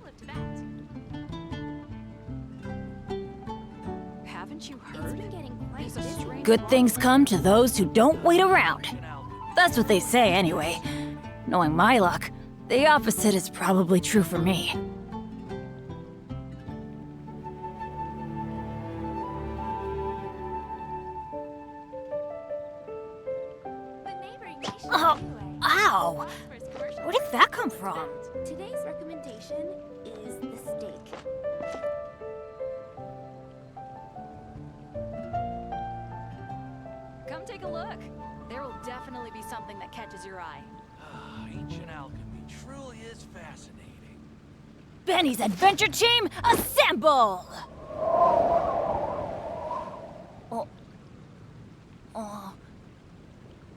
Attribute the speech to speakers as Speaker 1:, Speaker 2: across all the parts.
Speaker 1: olive to bat. Haven't you heard? It's been getting quite busy.
Speaker 2: Good things come to those who don't wait around. That's what they say anyway. Knowing my luck, the opposite is probably true for me.
Speaker 1: The neighboring nation
Speaker 2: Oh,
Speaker 1: Liyue
Speaker 2: ow!
Speaker 1: has the most prosperous commercial
Speaker 2: Where did that come from?
Speaker 1: Today's recommendation is the steak. Come take a look. There will definitely be something that catches your eye.
Speaker 3: Ancient alchemy truly is fascinating.
Speaker 2: Benny's adventure team, assemble! Oh. Oh.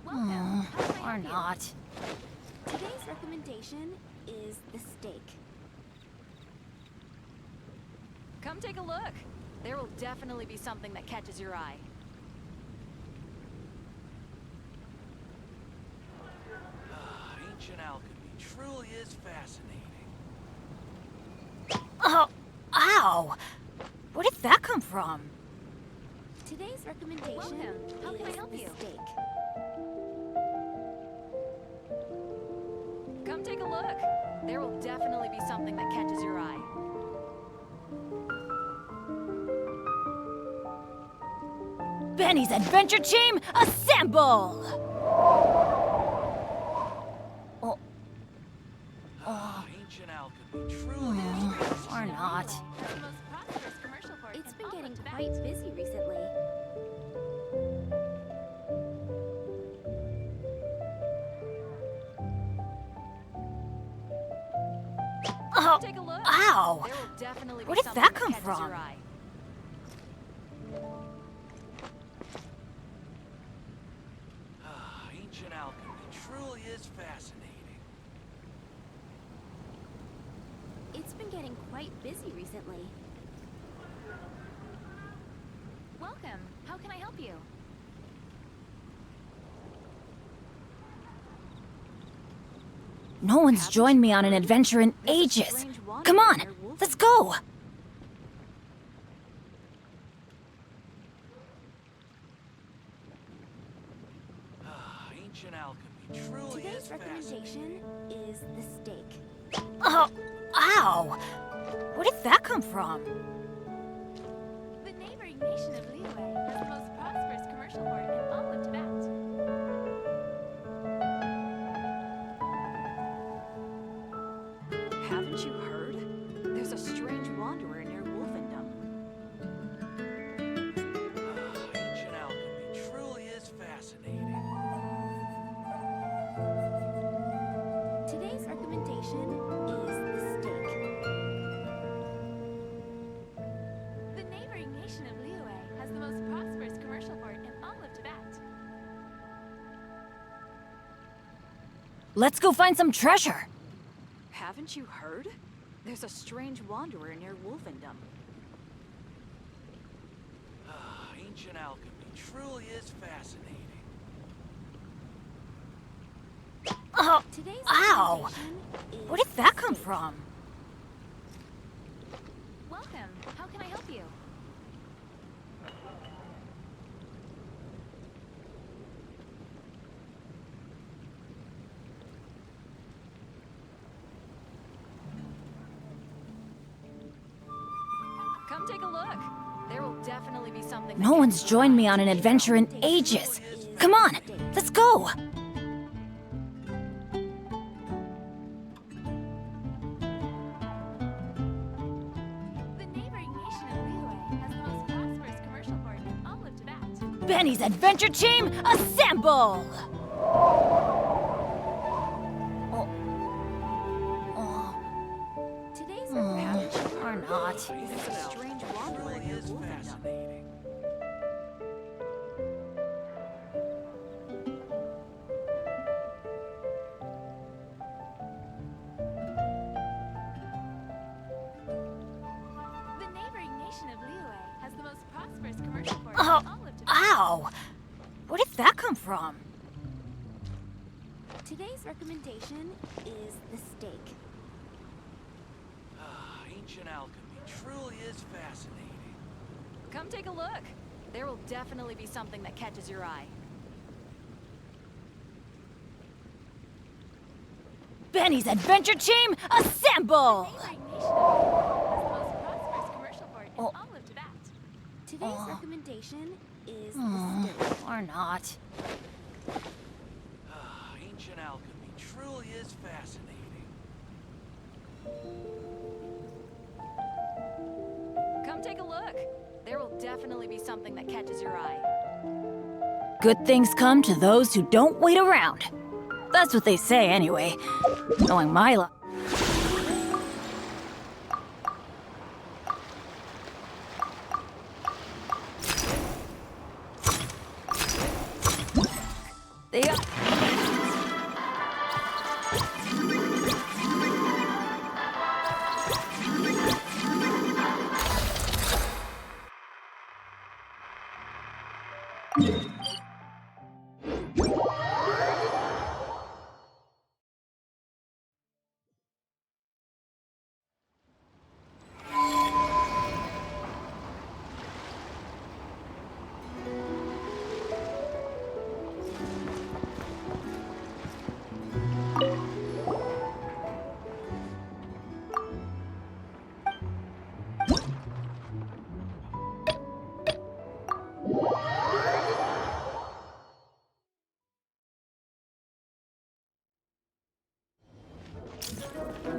Speaker 1: Welcome. How can I
Speaker 2: Or
Speaker 1: help you?
Speaker 2: not.
Speaker 1: Today's recommendation is the steak. Come take a look. There will definitely be something that catches your eye.
Speaker 3: Ancient alchemy truly is fascinating.
Speaker 2: Oh, ow! Where did that come from?
Speaker 1: Today's recommendation How can I help you? Steak. Come take a look. There will definitely be something that catches your eye.
Speaker 2: Benny's adventure team, assemble! Oh. Oh.
Speaker 3: Ancient alchemy truly is fascinating.
Speaker 2: Or not.
Speaker 1: The most prosperous commercial port. It's been getting quite busy recently.
Speaker 2: Oh,
Speaker 1: Take a look.
Speaker 2: ow!
Speaker 1: There will definitely be
Speaker 2: Where did
Speaker 1: something
Speaker 2: that come
Speaker 1: catches
Speaker 2: from?
Speaker 1: your eye.
Speaker 3: Ancient alchemy truly is fascinating.
Speaker 1: It's been getting quite busy recently. Welcome. How can I help you?
Speaker 2: No one's joined me on an adventure in ages. Come on, let's go!
Speaker 3: Ancient alchemy truly is
Speaker 1: Today's
Speaker 3: fascinating.
Speaker 1: recommendation is the steak.
Speaker 2: Oh, ow! Where did that come from?
Speaker 1: The neighboring nation of Liyue has the most prosperous commercial port in all of Tibet. Haven't you heard? There's a strange wanderer near Wolfendom.
Speaker 3: Ancient alchemy truly is fascinating.
Speaker 1: Today's recommendation is the steak. The neighboring nation of Liyue has the most prosperous commercial port in all of Tibet.
Speaker 2: Let's go find some treasure.
Speaker 1: Haven't you heard? There's a strange wanderer near Wolfendom.
Speaker 3: Ancient alchemy truly is fascinating.
Speaker 2: Oh,
Speaker 1: Today's
Speaker 2: ow!
Speaker 1: recommendation is
Speaker 2: Where did that
Speaker 1: the
Speaker 2: come
Speaker 1: steak.
Speaker 2: from?
Speaker 1: Welcome. How can I help you? Come take a look. There will definitely be something.
Speaker 2: No one's joined me on an adventure in ages. Come on, let's go!
Speaker 1: The neighboring nation of Liyue has the most prosperous commercial port in all of Tibet.
Speaker 2: Benny's adventure team, assemble! Oh. Oh.
Speaker 1: Today's
Speaker 2: Or not.
Speaker 1: There's a strange wanderer
Speaker 3: Truly
Speaker 1: near
Speaker 3: is
Speaker 1: Wolfendom.
Speaker 3: fascinating.
Speaker 1: The neighboring nation of Liyue has the most prosperous commercial port
Speaker 2: Oh,
Speaker 1: in all of Tibet.
Speaker 2: ow! Where did that come from?
Speaker 1: Today's recommendation is the steak.
Speaker 3: ancient alchemy truly is fascinating.
Speaker 1: Come take a look. There will definitely be something that catches your eye.
Speaker 2: Benny's adventure team, assemble!
Speaker 1: The neighboring nation of Lunar has the most prosperous commercial port in all of Tibet.
Speaker 4: Today's recommendation is the
Speaker 2: Or not.
Speaker 3: Ancient alchemy truly is fascinating.
Speaker 1: Come take a look. There will definitely be something that catches your eye.
Speaker 2: Good things come to those who don't wait around. That's what they say anyway. Knowing my luck. They are...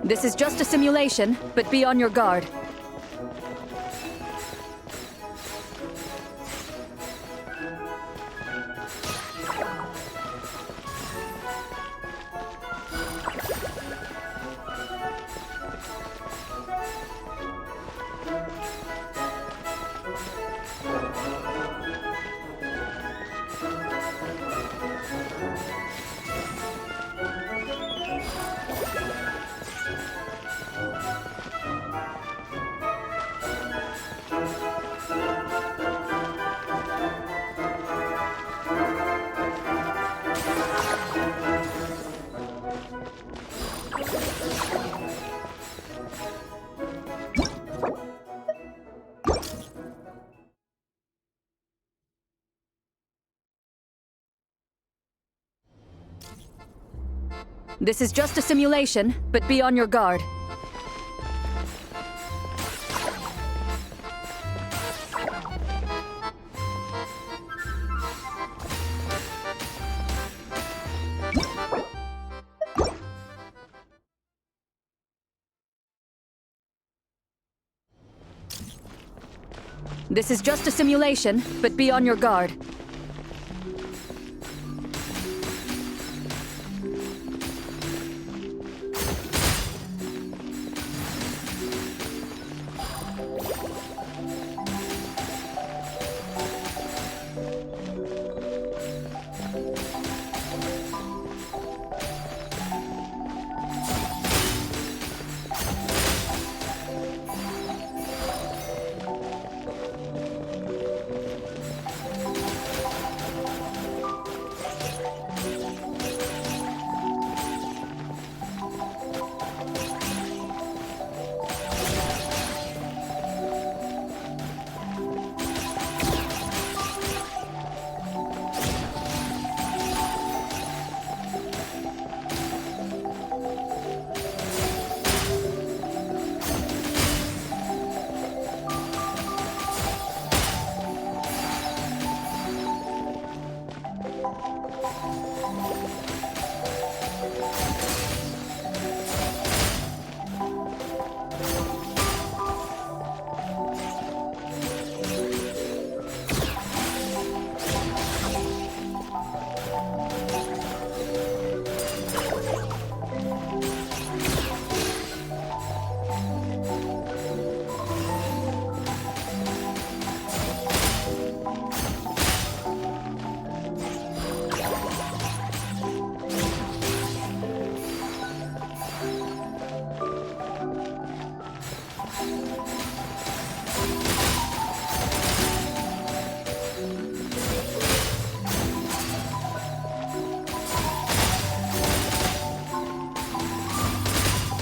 Speaker 5: This is just a simulation, but be on your guard. This is just a simulation, but be on your guard. This is just a simulation, but be on your guard.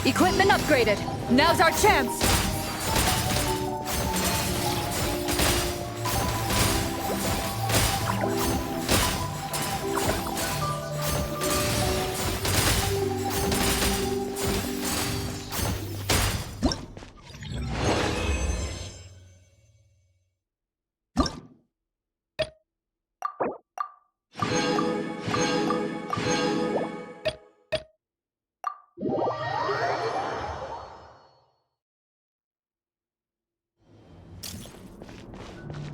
Speaker 5: Equipment upgraded. Now's our chance!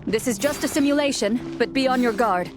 Speaker 5: This is just a simulation, but be on your guard.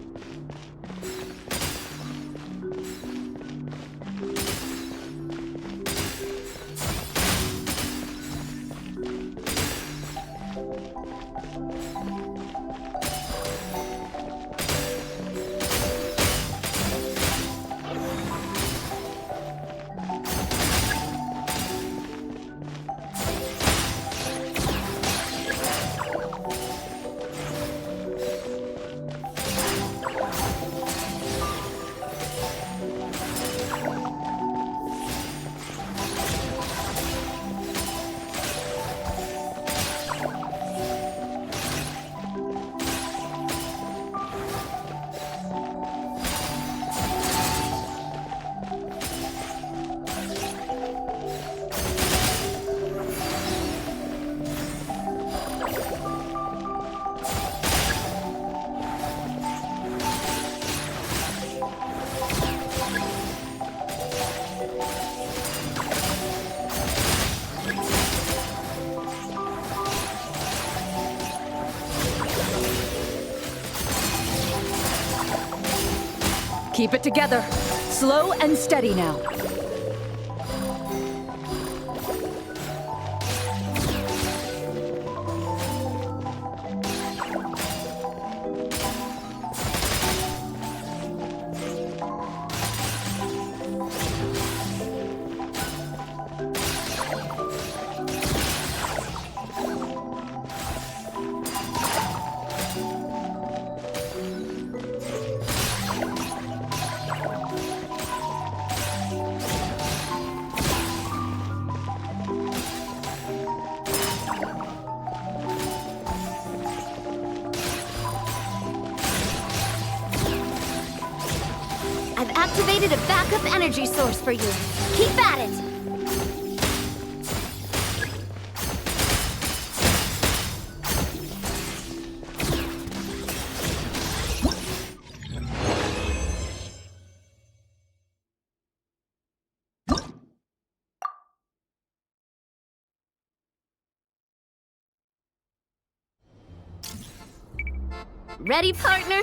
Speaker 5: Keep it together. Slow and steady now.
Speaker 4: I've activated a backup energy source for you. Keep at it! Ready, partner?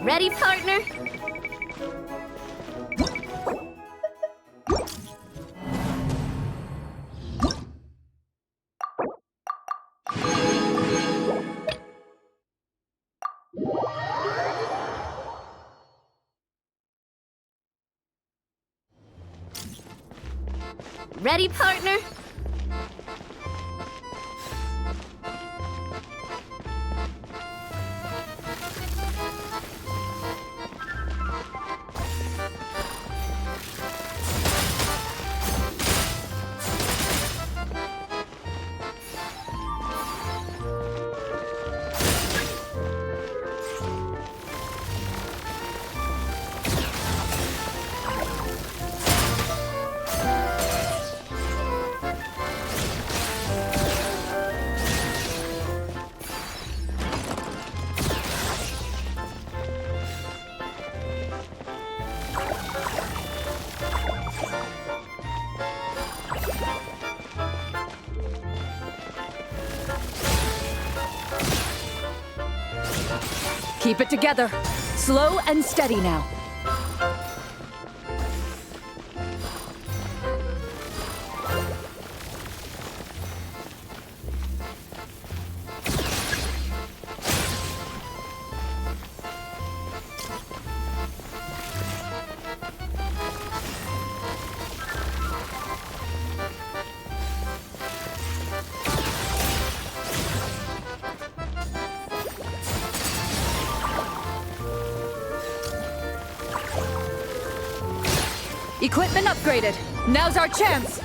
Speaker 4: Ready, partner? Ready, partner?
Speaker 5: Keep it together. Slow and steady now. Equipment upgraded. Now's our chance.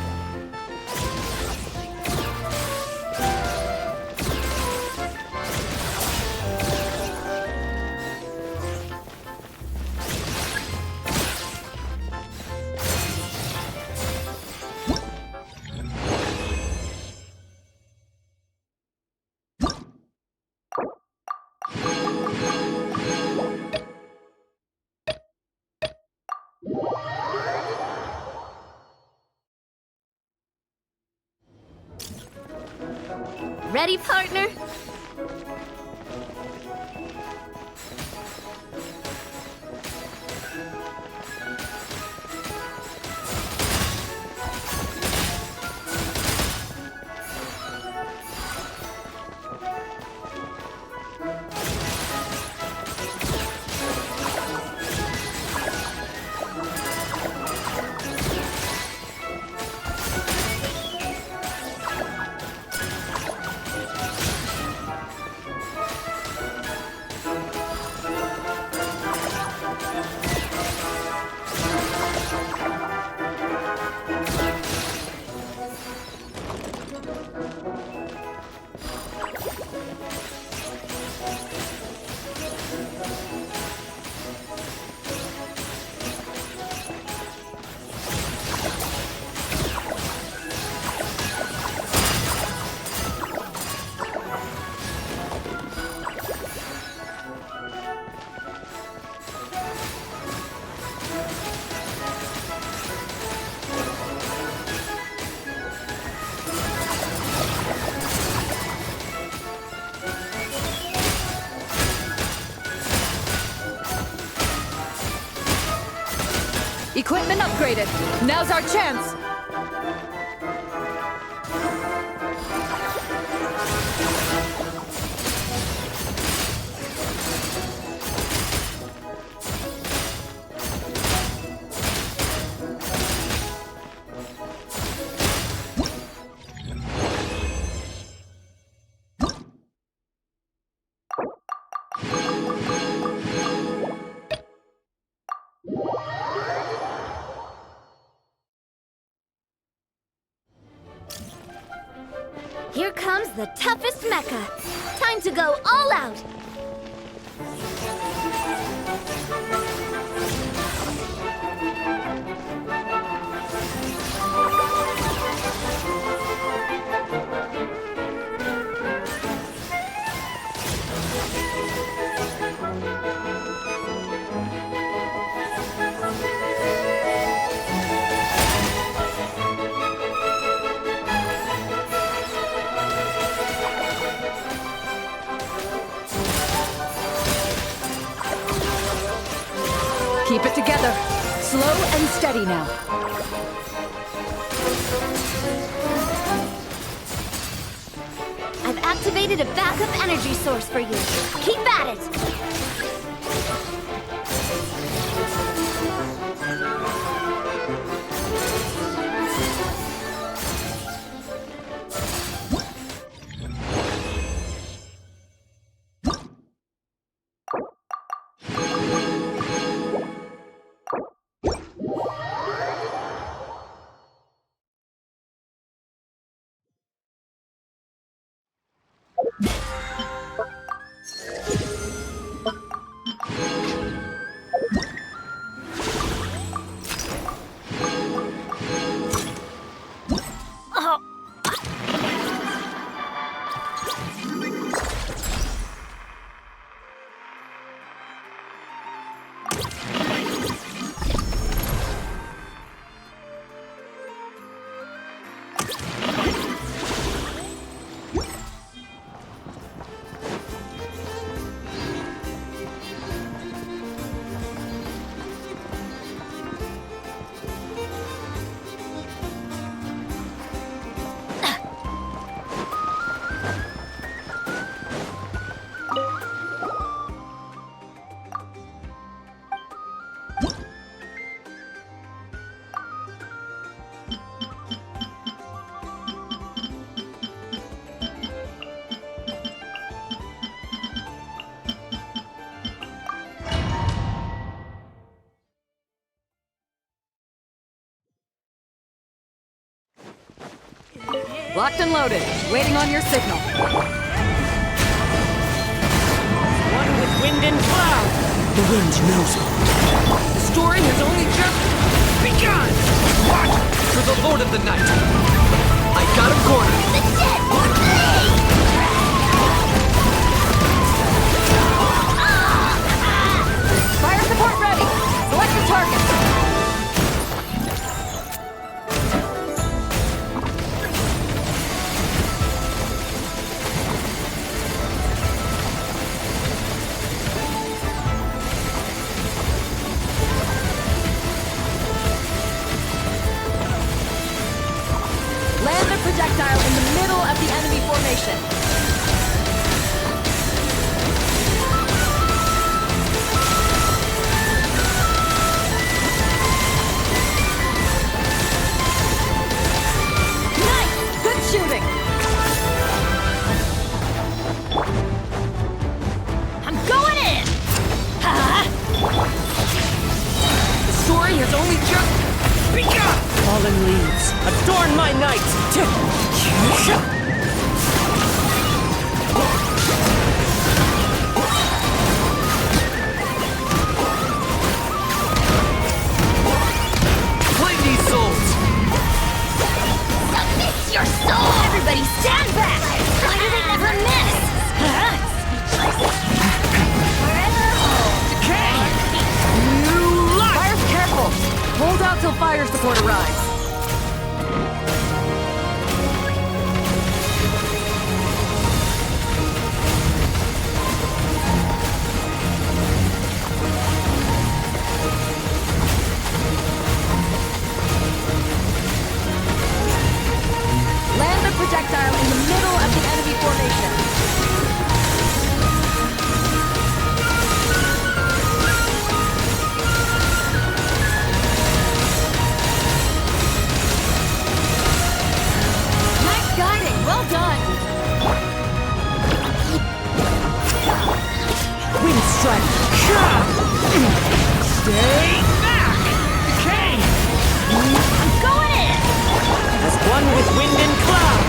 Speaker 4: Ready, partner?
Speaker 5: Equipment upgraded. Now's our chance.
Speaker 4: Here comes the toughest mecha. Time to go all out.
Speaker 5: Keep it together. Slow and steady now.
Speaker 4: I've activated a backup energy source for you. Keep at it!
Speaker 5: Locked and loaded. Waiting on your signal.
Speaker 6: One with wind and cloud.
Speaker 7: The wind knows it.
Speaker 6: The story has only just begun.
Speaker 3: What? For the Lord of the Night. I got him cornered.
Speaker 5: Fire support ready. Select the target.
Speaker 6: Fallen leaves, adorn my night!
Speaker 3: Claim these souls!
Speaker 4: Submit your soul! Everybody stand back! Why do they never miss? Forever hold.
Speaker 5: Fire's careful! Hold out till fire support arrives. Land the projectile in the middle of the enemy formation. Nice guiding, well done.
Speaker 6: Wind strike! Stay back! Decay!
Speaker 4: I'm going in!
Speaker 6: As one with wind and cloud!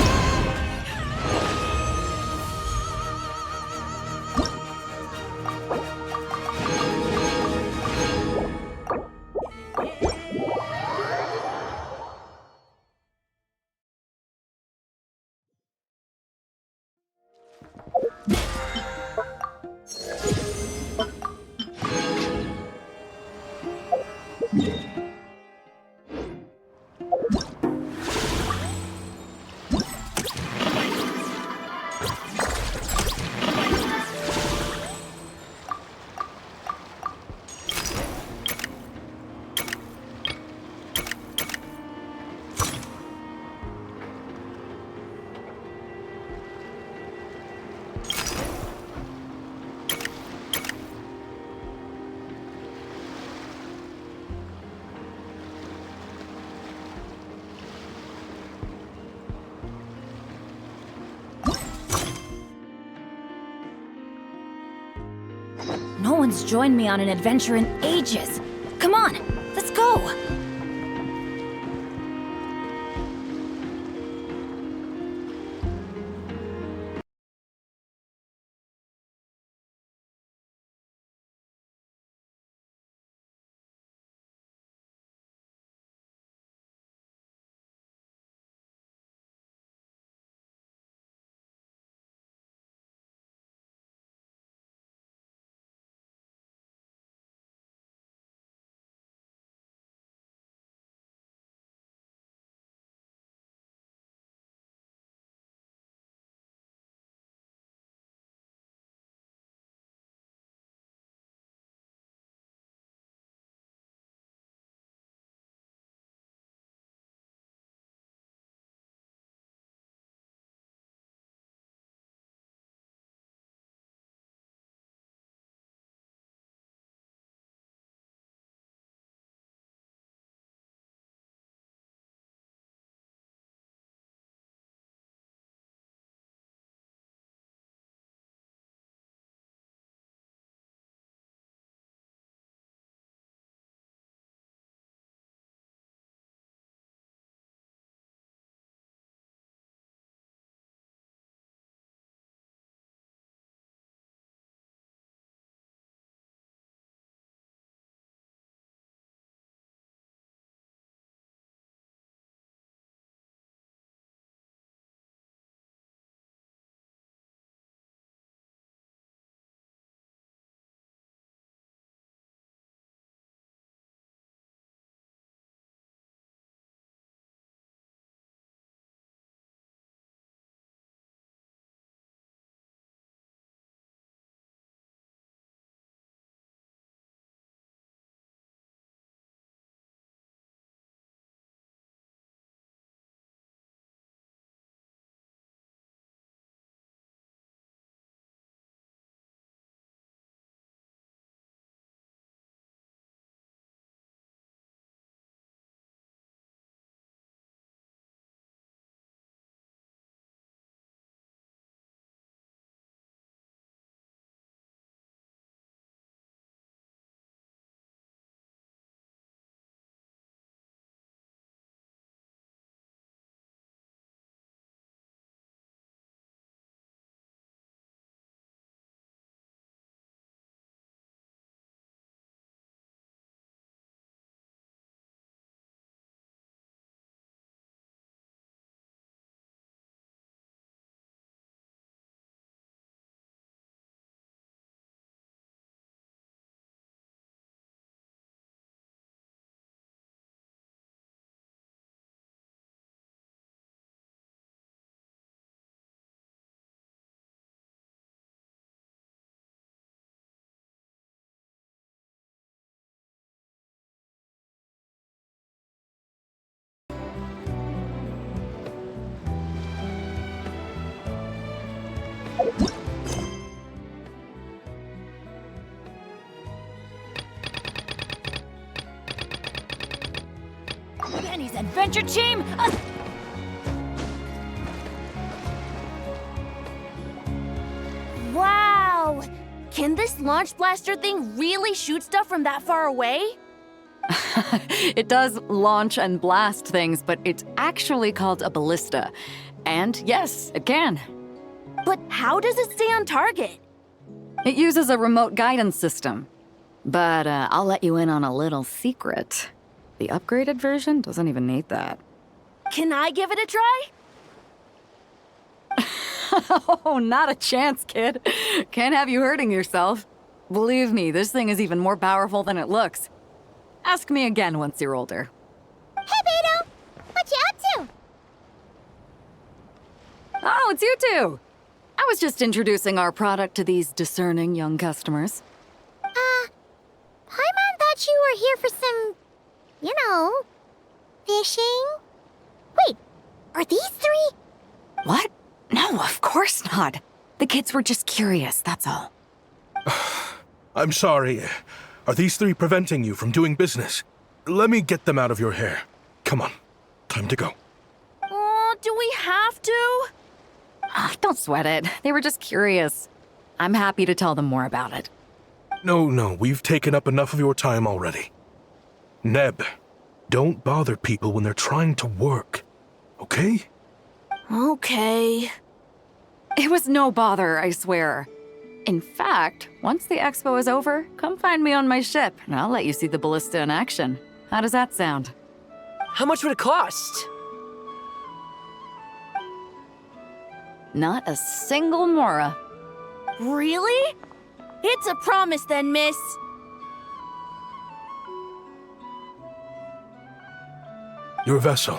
Speaker 2: No one's joined me on an adventure in ages. Come on, let's go! adventure team!
Speaker 4: Wow! Can this launch blaster thing really shoot stuff from that far away?
Speaker 5: It does launch and blast things, but it's actually called a ballista. And yes, it can.
Speaker 4: But how does it stay on target?
Speaker 5: It uses a remote guidance system. But I'll let you in on a little secret. The upgraded version doesn't even need that.
Speaker 4: Can I give it a try?
Speaker 5: Oh, not a chance, kid. Can't have you hurting yourself. Believe me, this thing is even more powerful than it looks. Ask me again once you're older.
Speaker 4: Hey, Beto! What you up to?
Speaker 5: Oh, it's you two! I was just introducing our product to these discerning young customers.
Speaker 4: Paimon thought you were here for some, fishing? Wait, are these three?
Speaker 5: What? No, of course not. The kids were just curious, that's all.
Speaker 7: I'm sorry. Are these three preventing you from doing business? Let me get them out of your hair. Come on. Time to go.
Speaker 4: Oh, do we have to?
Speaker 5: Don't sweat it. They were just curious. I'm happy to tell them more about it.
Speaker 7: No, we've taken up enough of your time already. Neb, don't bother people when they're trying to work, okay?
Speaker 4: Okay.
Speaker 5: It was no bother, I swear. In fact, once the expo is over, come find me on my ship, and I'll let you see the ballista in action. How does that sound?
Speaker 6: How much would it cost?
Speaker 5: Not a single mora.
Speaker 4: Really? It's a promise then, miss.
Speaker 7: Your vessel.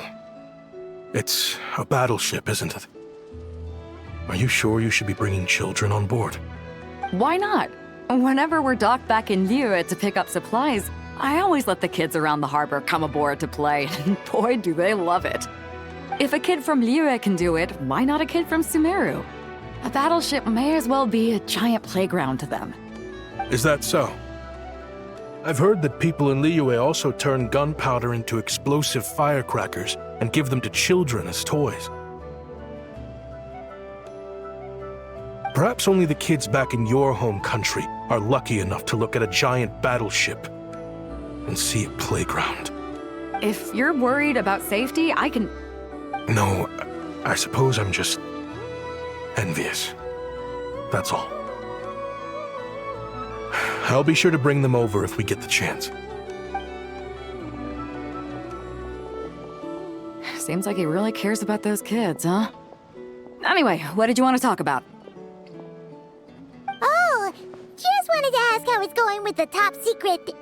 Speaker 7: It's a battleship, isn't it? Are you sure you should be bringing children on board?
Speaker 5: Why not? Whenever we're docked back in Liyue to pick up supplies, I always let the kids around the harbor come aboard to play, and boy, do they love it. If a kid from Liyue can do it, why not a kid from Sumeru? A battleship may as well be a giant playground to them.
Speaker 7: Is that so? I've heard that people in Liyue also turn gunpowder into explosive firecrackers and give them to children as toys. Perhaps only the kids back in your home country are lucky enough to look at a giant battleship and see a playground.
Speaker 5: If you're worried about safety, I can...
Speaker 7: No, I suppose I'm just envious. That's all. I'll be sure to bring them over if we get the chance.
Speaker 5: Seems like he really cares about those kids, huh? Anyway, what did you want to talk about?
Speaker 4: Oh, just wanted to ask how it's going with the top secret,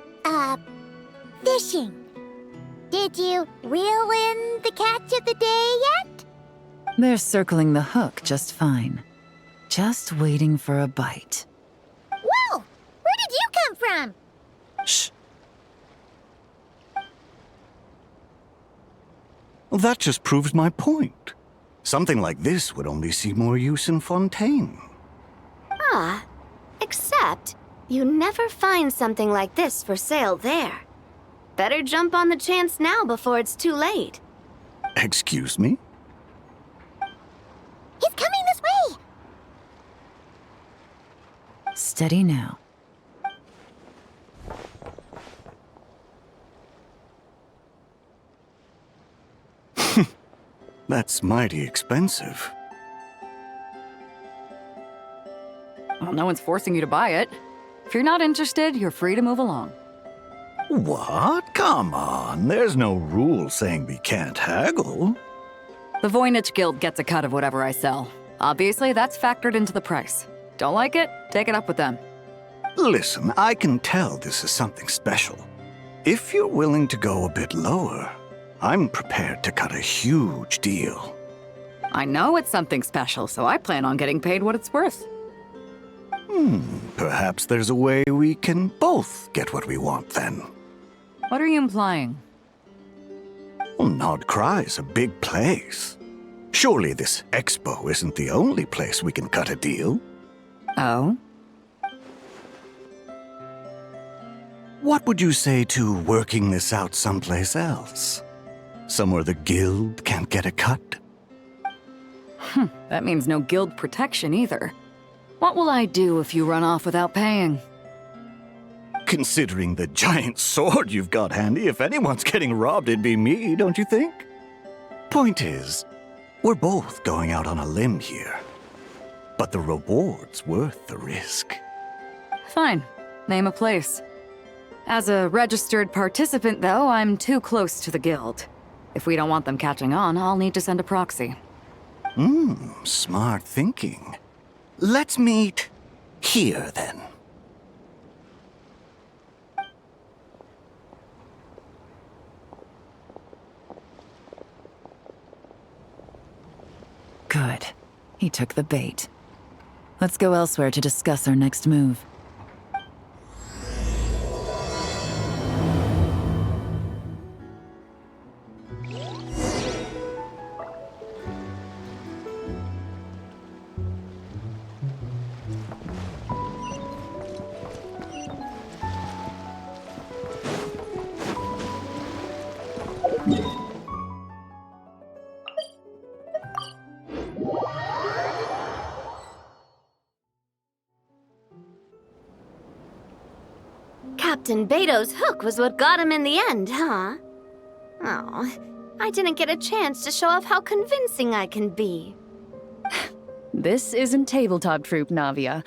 Speaker 4: fishing. Did you reel in the catch of the day yet?
Speaker 2: They're circling the hook just fine. Just waiting for a bite.
Speaker 4: Whoa! Where did you come from?
Speaker 7: Shh.
Speaker 8: Well, that just proves my point. Something like this would only see more use in Fontaine.
Speaker 4: Ah, except you never find something like this for sale there. Better jump on the chance now before it's too late.
Speaker 8: Excuse me?
Speaker 4: He's coming this way!
Speaker 2: Steady now.
Speaker 8: That's mighty expensive.
Speaker 5: Well, no one's forcing you to buy it. If you're not interested, you're free to move along.
Speaker 8: What? Come on, there's no rule saying we can't haggle.
Speaker 5: The Voynich Guild gets a cut of whatever I sell. Obviously, that's factored into the price. Don't like it? Take it up with them.
Speaker 8: Listen, I can tell this is something special. If you're willing to go a bit lower, I'm prepared to cut a huge deal.
Speaker 5: I know it's something special, so I plan on getting paid what it's worth.
Speaker 8: Perhaps there's a way we can both get what we want then.
Speaker 5: What are you implying?
Speaker 8: Well, Nod Cry's a big place. Surely this expo isn't the only place we can cut a deal.
Speaker 5: Oh?
Speaker 8: What would you say to working this out someplace else? Somewhere the guild can't get a cut?
Speaker 5: That means no guild protection either. What will I do if you run off without paying?
Speaker 8: Considering the giant sword you've got handy, if anyone's getting robbed, it'd be me, don't you think? Point is, we're both going out on a limb here. But the reward's worth the risk.
Speaker 5: Fine. Name a place. As a registered participant, though, I'm too close to the guild. If we don't want them catching on, I'll need to send a proxy.
Speaker 8: Smart thinking. Let's meet here, then.
Speaker 9: Good. He took the bait. Let's go elsewhere to discuss our next move.
Speaker 4: Captain Beto's hook was what got him in the end, huh? Oh, I didn't get a chance to show off how convincing I can be.
Speaker 2: This isn't tabletop troop, Navia.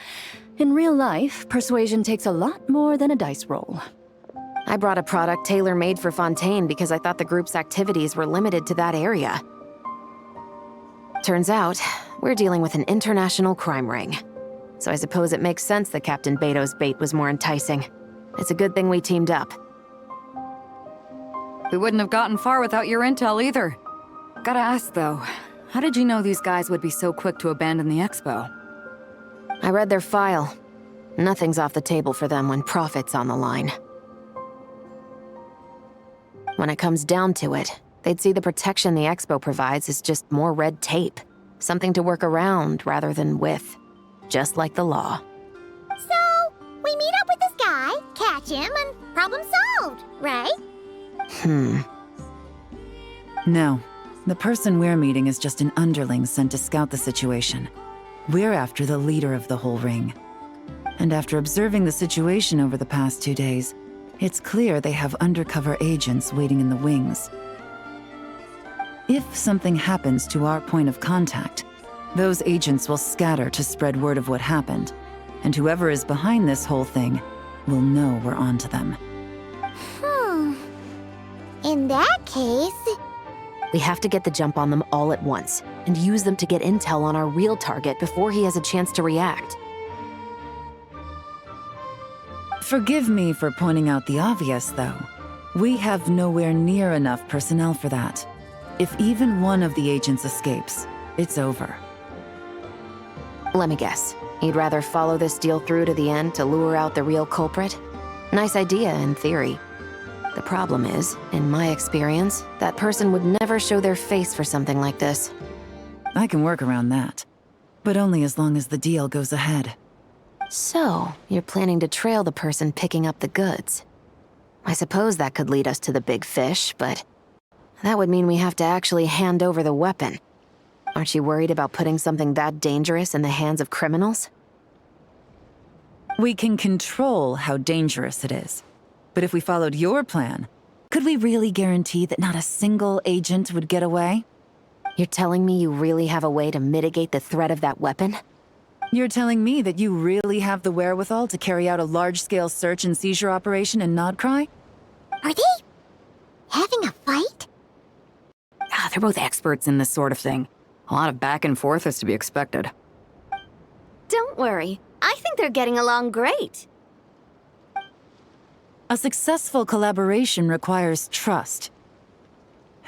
Speaker 2: In real life, persuasion takes a lot more than a dice roll.
Speaker 10: I brought a product tailor-made for Fontaine because I thought the group's activities were limited to that area. Turns out, we're dealing with an international crime ring. So I suppose it makes sense that Captain Beto's bait was more enticing. It's a good thing we teamed up.
Speaker 5: We wouldn't have gotten far without your intel either. Gotta ask, though, how did you know these guys would be so quick to abandon the expo?
Speaker 10: I read their file. Nothing's off the table for them when profit's on the line. When it comes down to it, they'd see the protection the expo provides as just more red tape. Something to work around rather than with. Just like the law.
Speaker 11: So, we meet up with this guy, catch him, and problem solved, right?
Speaker 9: No. The person we're meeting is just an underling sent to scout the situation. We're after the leader of the whole ring. And after observing the situation over the past 2 days, it's clear they have undercover agents waiting in the wings. If something happens to our point of contact, those agents will scatter to spread word of what happened, and whoever is behind this whole thing will know we're onto them.
Speaker 11: In that case...
Speaker 10: We have to get the jump on them all at once, and use them to get intel on our real target before he has a chance to react.
Speaker 9: Forgive me for pointing out the obvious, though. We have nowhere near enough personnel for that. If even one of the agents escapes, it's over.
Speaker 10: Let me guess. You'd rather follow this deal through to the end to lure out the real culprit? Nice idea, in theory. The problem is, in my experience, that person would never show their face for something like this.
Speaker 9: I can work around that. But only as long as the deal goes ahead.
Speaker 10: So, you're planning to trail the person picking up the goods. I suppose that could lead us to the big fish, but that would mean we have to actually hand over the weapon. Aren't you worried about putting something that dangerous in the hands of criminals?
Speaker 9: We can control how dangerous it is. But if we followed your plan, could we really guarantee that not a single agent would get away?
Speaker 10: You're telling me you really have a way to mitigate the threat of that weapon?
Speaker 9: You're telling me that you really have the wherewithal to carry out a large-scale search and seizure operation in Nodcry?
Speaker 11: Are they... having a fight?
Speaker 5: They're both experts in this sort of thing. A lot of back and forth is to be expected.
Speaker 4: Don't worry. I think they're getting along great.
Speaker 9: A successful collaboration requires trust.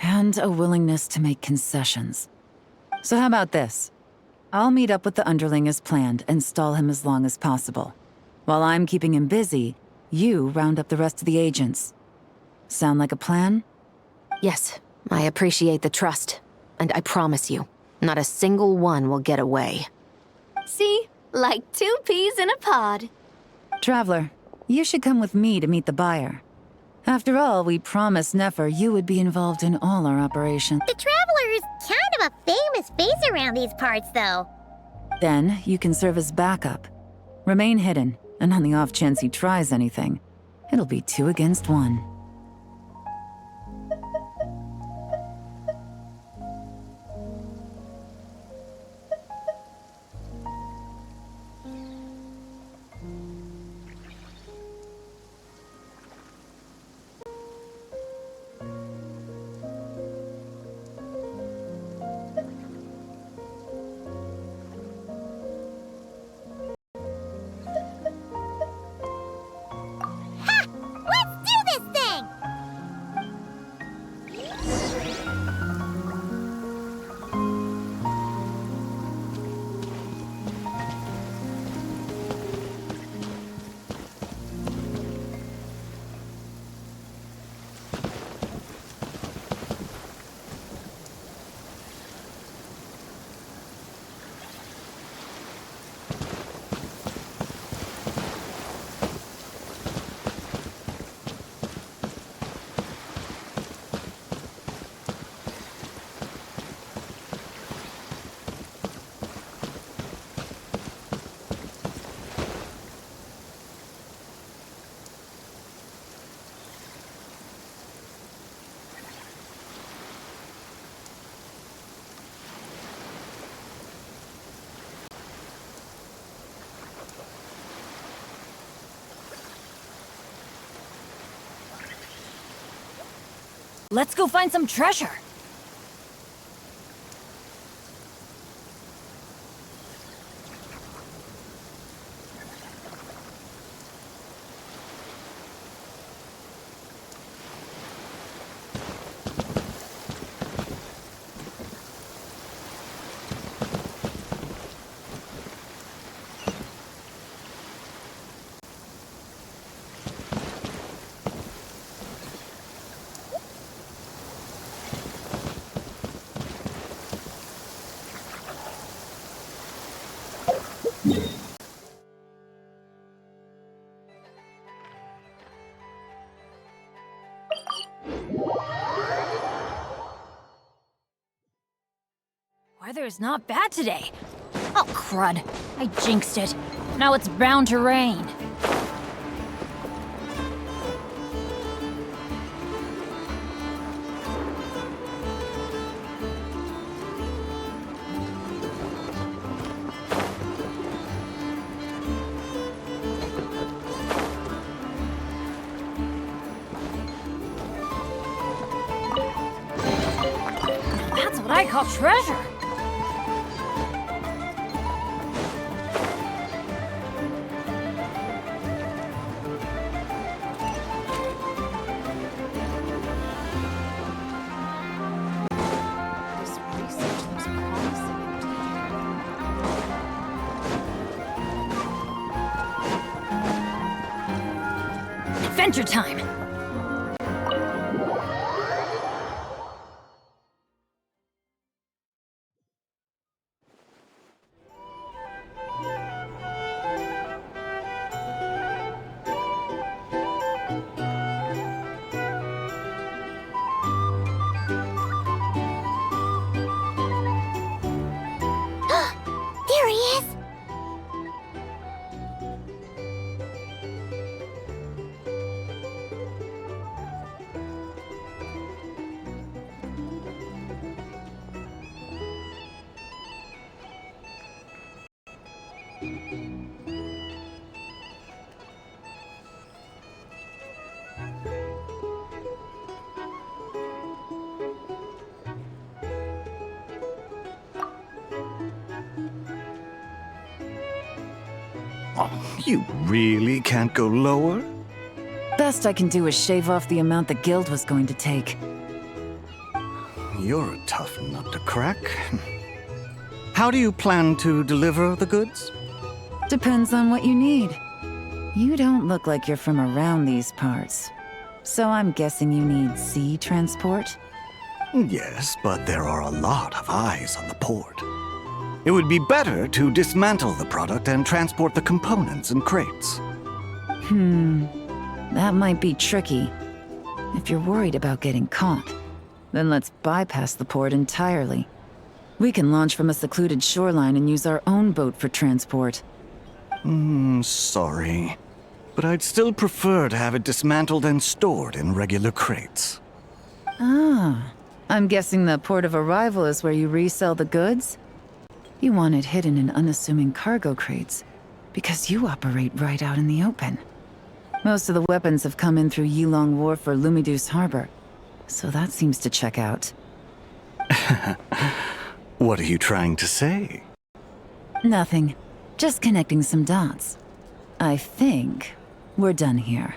Speaker 9: And a willingness to make concessions. So how about this? I'll meet up with the underling as planned and stall him as long as possible. While I'm keeping him busy, you round up the rest of the agents. Sound like a plan?
Speaker 10: Yes, I appreciate the trust. And I promise you, not a single one will get away.
Speaker 4: See? Like 2 peas in a pod.
Speaker 9: Traveler, you should come with me to meet the buyer. After all, we promised Nefer you would be involved in all our operations.
Speaker 11: The Traveler is kind of a famous face around these parts, though.
Speaker 9: Then, you can serve as backup. Remain hidden, and on the off chance he tries anything, it'll be 2 against 1.
Speaker 11: Let's do this thing!
Speaker 2: Let's go find some treasure. Weather's not bad today. Oh, crud. I jinxed it. Now it's bound to rain. Now that's what I call treasure. Adventure time!
Speaker 11: There he is!
Speaker 8: Oh, you really can't go lower?
Speaker 9: Best I can do is shave off the amount the guild was going to take.
Speaker 8: You're a tough nut to crack. How do you plan to deliver the goods?
Speaker 9: Depends on what you need. You don't look like you're from around these parts. So I'm guessing you need sea transport?
Speaker 8: Yes, but there are a lot of eyes on the port. It would be better to dismantle the product and transport the components in crates.
Speaker 9: That might be tricky. If you're worried about getting caught, then let's bypass the port entirely. We can launch from a secluded shoreline and use our own boat for transport.
Speaker 8: Sorry. But I'd still prefer to have it dismantled and stored in regular crates.
Speaker 9: Ah, I'm guessing the port of arrival is where you resell the goods? You want it hidden in unassuming cargo crates, because you operate right out in the open. Most of the weapons have come in through Yilong Wharf or Lumidus Harbor, so that seems to check out.
Speaker 8: What are you trying to say?
Speaker 9: Nothing. Just connecting some dots. I think we're done here.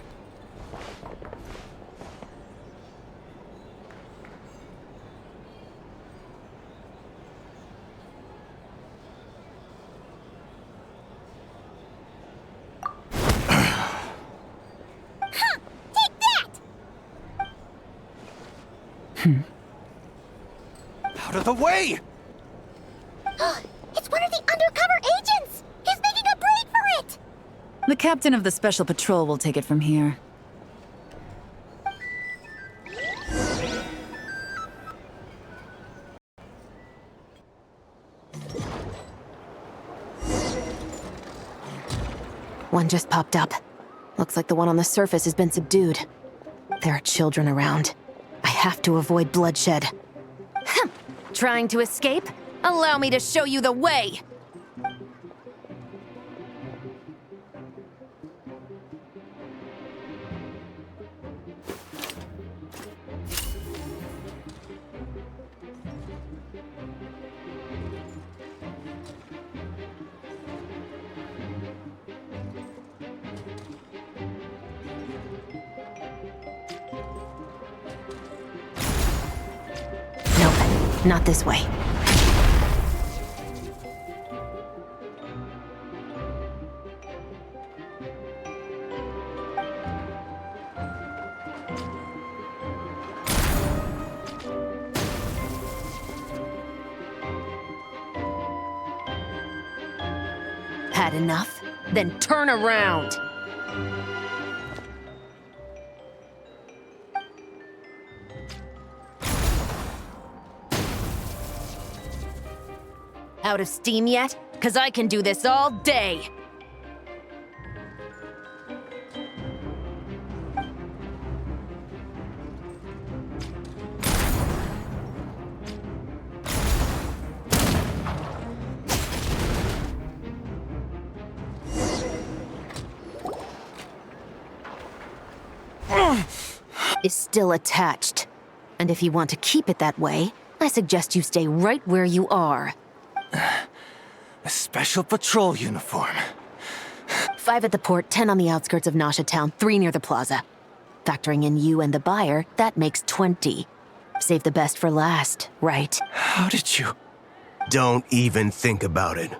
Speaker 11: Take that!
Speaker 3: Out of the way!
Speaker 11: It's one of the undercover agents! He's making a break for it!
Speaker 9: The captain of the Special Patrol will take it from here.
Speaker 10: One just popped up. Looks like the one on the surface has been subdued. There are children around. I have to avoid bloodshed. Trying to escape? Allow me to show you the way! Nope, not this way. Had enough? Then turn around! Out of steam yet? 'Cause I can do this all day! Is still attached. And if you want to keep it that way, I suggest you stay right where you are.
Speaker 3: A special patrol uniform.
Speaker 10: 5 at the port, 10 on the outskirts of Nasha Town, 3 near the plaza. Factoring in you and the buyer, that makes 20. Save the best for last, right?
Speaker 3: How did you...
Speaker 12: Don't even think about it.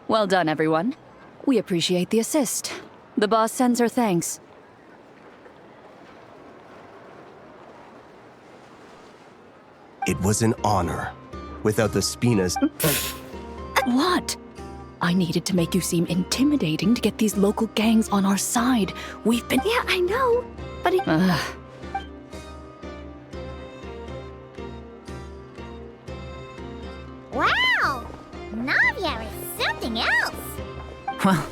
Speaker 5: Well done, everyone. We appreciate the assist. The boss sends her thanks.
Speaker 12: It was an honor. Without the Spinas...
Speaker 13: What? I needed to make you seem intimidating to get these local gangs on our side. We've been...
Speaker 11: Yeah, I know, but it... Wow! Navia is something else!
Speaker 9: Well,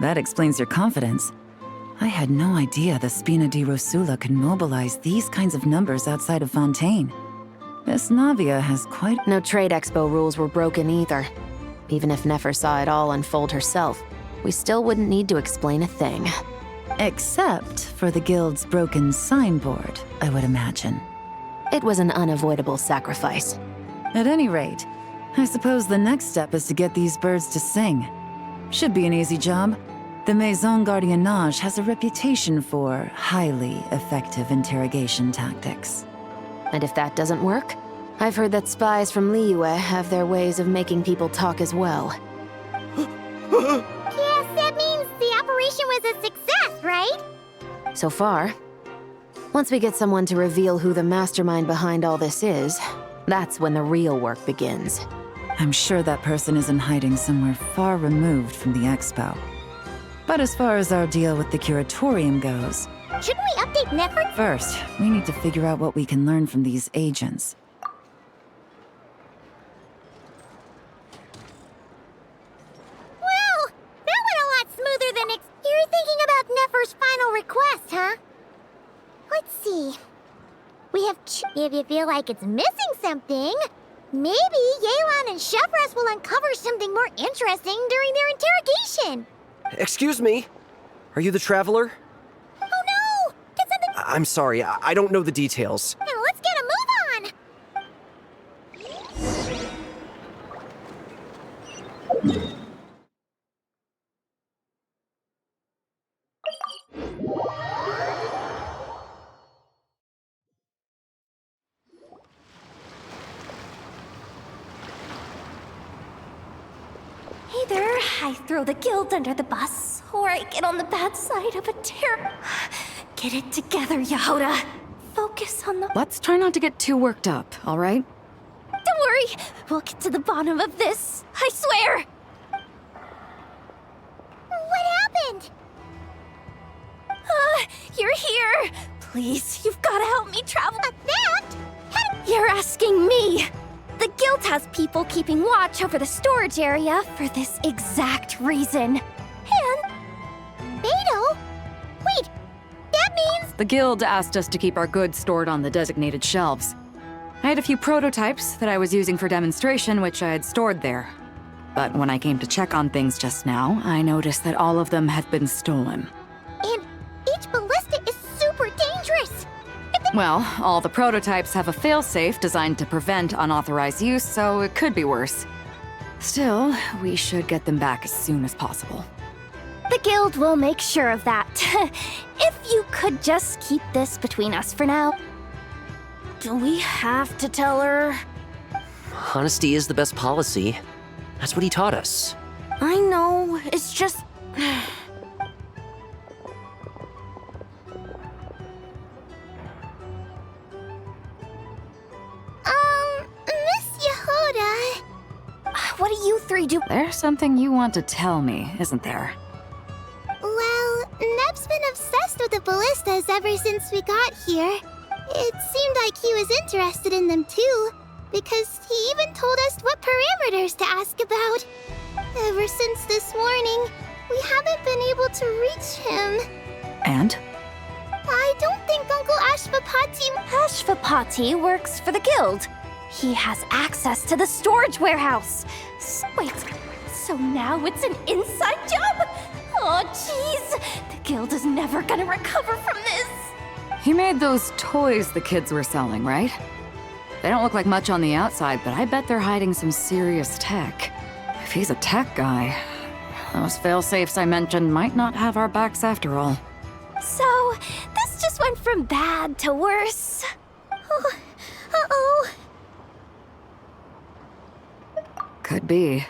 Speaker 9: that explains your confidence. I had no idea the Spina di Rosula could mobilize these kinds of numbers outside of Fontaine. This Navia has quite...
Speaker 10: No trade expo rules were broken either. Even if Nefer saw it all unfold herself, we still wouldn't need to explain a thing.
Speaker 9: Except for the guild's broken signboard, I would imagine.
Speaker 10: It was an unavoidable sacrifice.
Speaker 9: At any rate, I suppose the next step is to get these birds to sing. Should be an easy job. The Maison Gardiennage has a reputation for highly effective interrogation tactics.
Speaker 10: And if that doesn't work, I've heard that spies from Liyue have their ways of making people talk as well.
Speaker 11: Yes, that means the operation was a success, right?
Speaker 10: So far. Once we get someone to reveal who the mastermind behind all this is, That's when the real work begins.
Speaker 9: I'm sure that person is in hiding somewhere far removed from the expo. But as far as our deal with the curatorium goes,
Speaker 11: Shouldn't we update Nefer?
Speaker 9: first, we need to figure out what we can learn from these agents.
Speaker 11: Well, that went a lot smoother than You're thinking about Nefer's final request, huh? Let's see. We have if you feel like it's missing something, maybe Yelan and Shevras will uncover something more interesting during their interrogation.
Speaker 3: Excuse me? Are you the Traveler?
Speaker 11: Oh no! Did something...
Speaker 3: I'm sorry, I don't know the details.
Speaker 11: Now let's get a move on!
Speaker 14: Either I throw the guild under the bus, or I get on the bad side of a terror. Get it together, Yehoda. Focus on the...
Speaker 5: Let's try not to get too worked up, all right?
Speaker 14: Don't worry, we'll get to the bottom of this. I swear!
Speaker 11: What happened?
Speaker 14: You're here. Please, you've gotta help me travel.
Speaker 11: A theft?
Speaker 14: You're asking me. The guild has people keeping watch over the storage area for this exact reason. And...
Speaker 11: Beidou? Wait, that means...
Speaker 5: The guild asked us to keep our goods stored on the designated shelves. I had a few prototypes that I was using for demonstration, which I had stored there. But when I came to check on things just now, I noticed that all of them had been stolen.
Speaker 11: And each ballista is super dangerous!
Speaker 5: Well, all the prototypes have a failsafe designed to prevent unauthorized use, so it could be worse. Still, we should get them back as soon as possible.
Speaker 14: The guild will make sure of that. If you could just keep this between us for now. Do we have to tell her?
Speaker 6: Honesty is the best policy. That's what he taught us.
Speaker 14: I know, it's just...
Speaker 11: Miss Yehoda...
Speaker 14: What do you three do?
Speaker 5: There's something you want to tell me, isn't there?
Speaker 11: Well, Neb's been obsessed with the ballistas ever since we got here. It seemed like he was interested in them too, because he even told us what parameters to ask about. Ever since this morning, we haven't been able to reach him.
Speaker 5: And?
Speaker 11: I don't think Uncle Ashvapati...
Speaker 14: Ashvapati works for the guild. He has access to the storage warehouse. Wait, so now it's an inside job? Oh, jeez. The guild is never gonna recover from this.
Speaker 5: He made those toys the kids were selling, right? They don't look like much on the outside, but I bet they're hiding some serious tech. If he's a tech guy, those fail-safes I mentioned might not have our backs after all.
Speaker 14: So, this just went from bad to worse.
Speaker 11: Oh, uh-oh.
Speaker 5: Could be.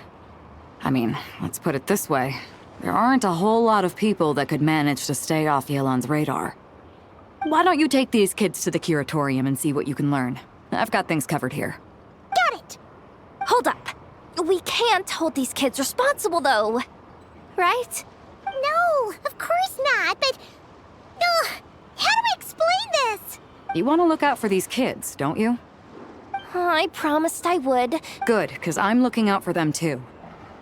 Speaker 5: I mean, let's put it this way. There aren't a whole lot of people that could manage to stay off Yelan's radar. Why don't you take these kids to the curatorium and see what you can learn? I've got things covered here.
Speaker 11: Got it!
Speaker 14: Hold up. We can't hold these kids responsible, though. Right?
Speaker 11: No, of course not, but... how do we explain this?
Speaker 5: You want to look out for these kids, don't you?
Speaker 14: I promised I would.
Speaker 5: Good, because I'm looking out for them too.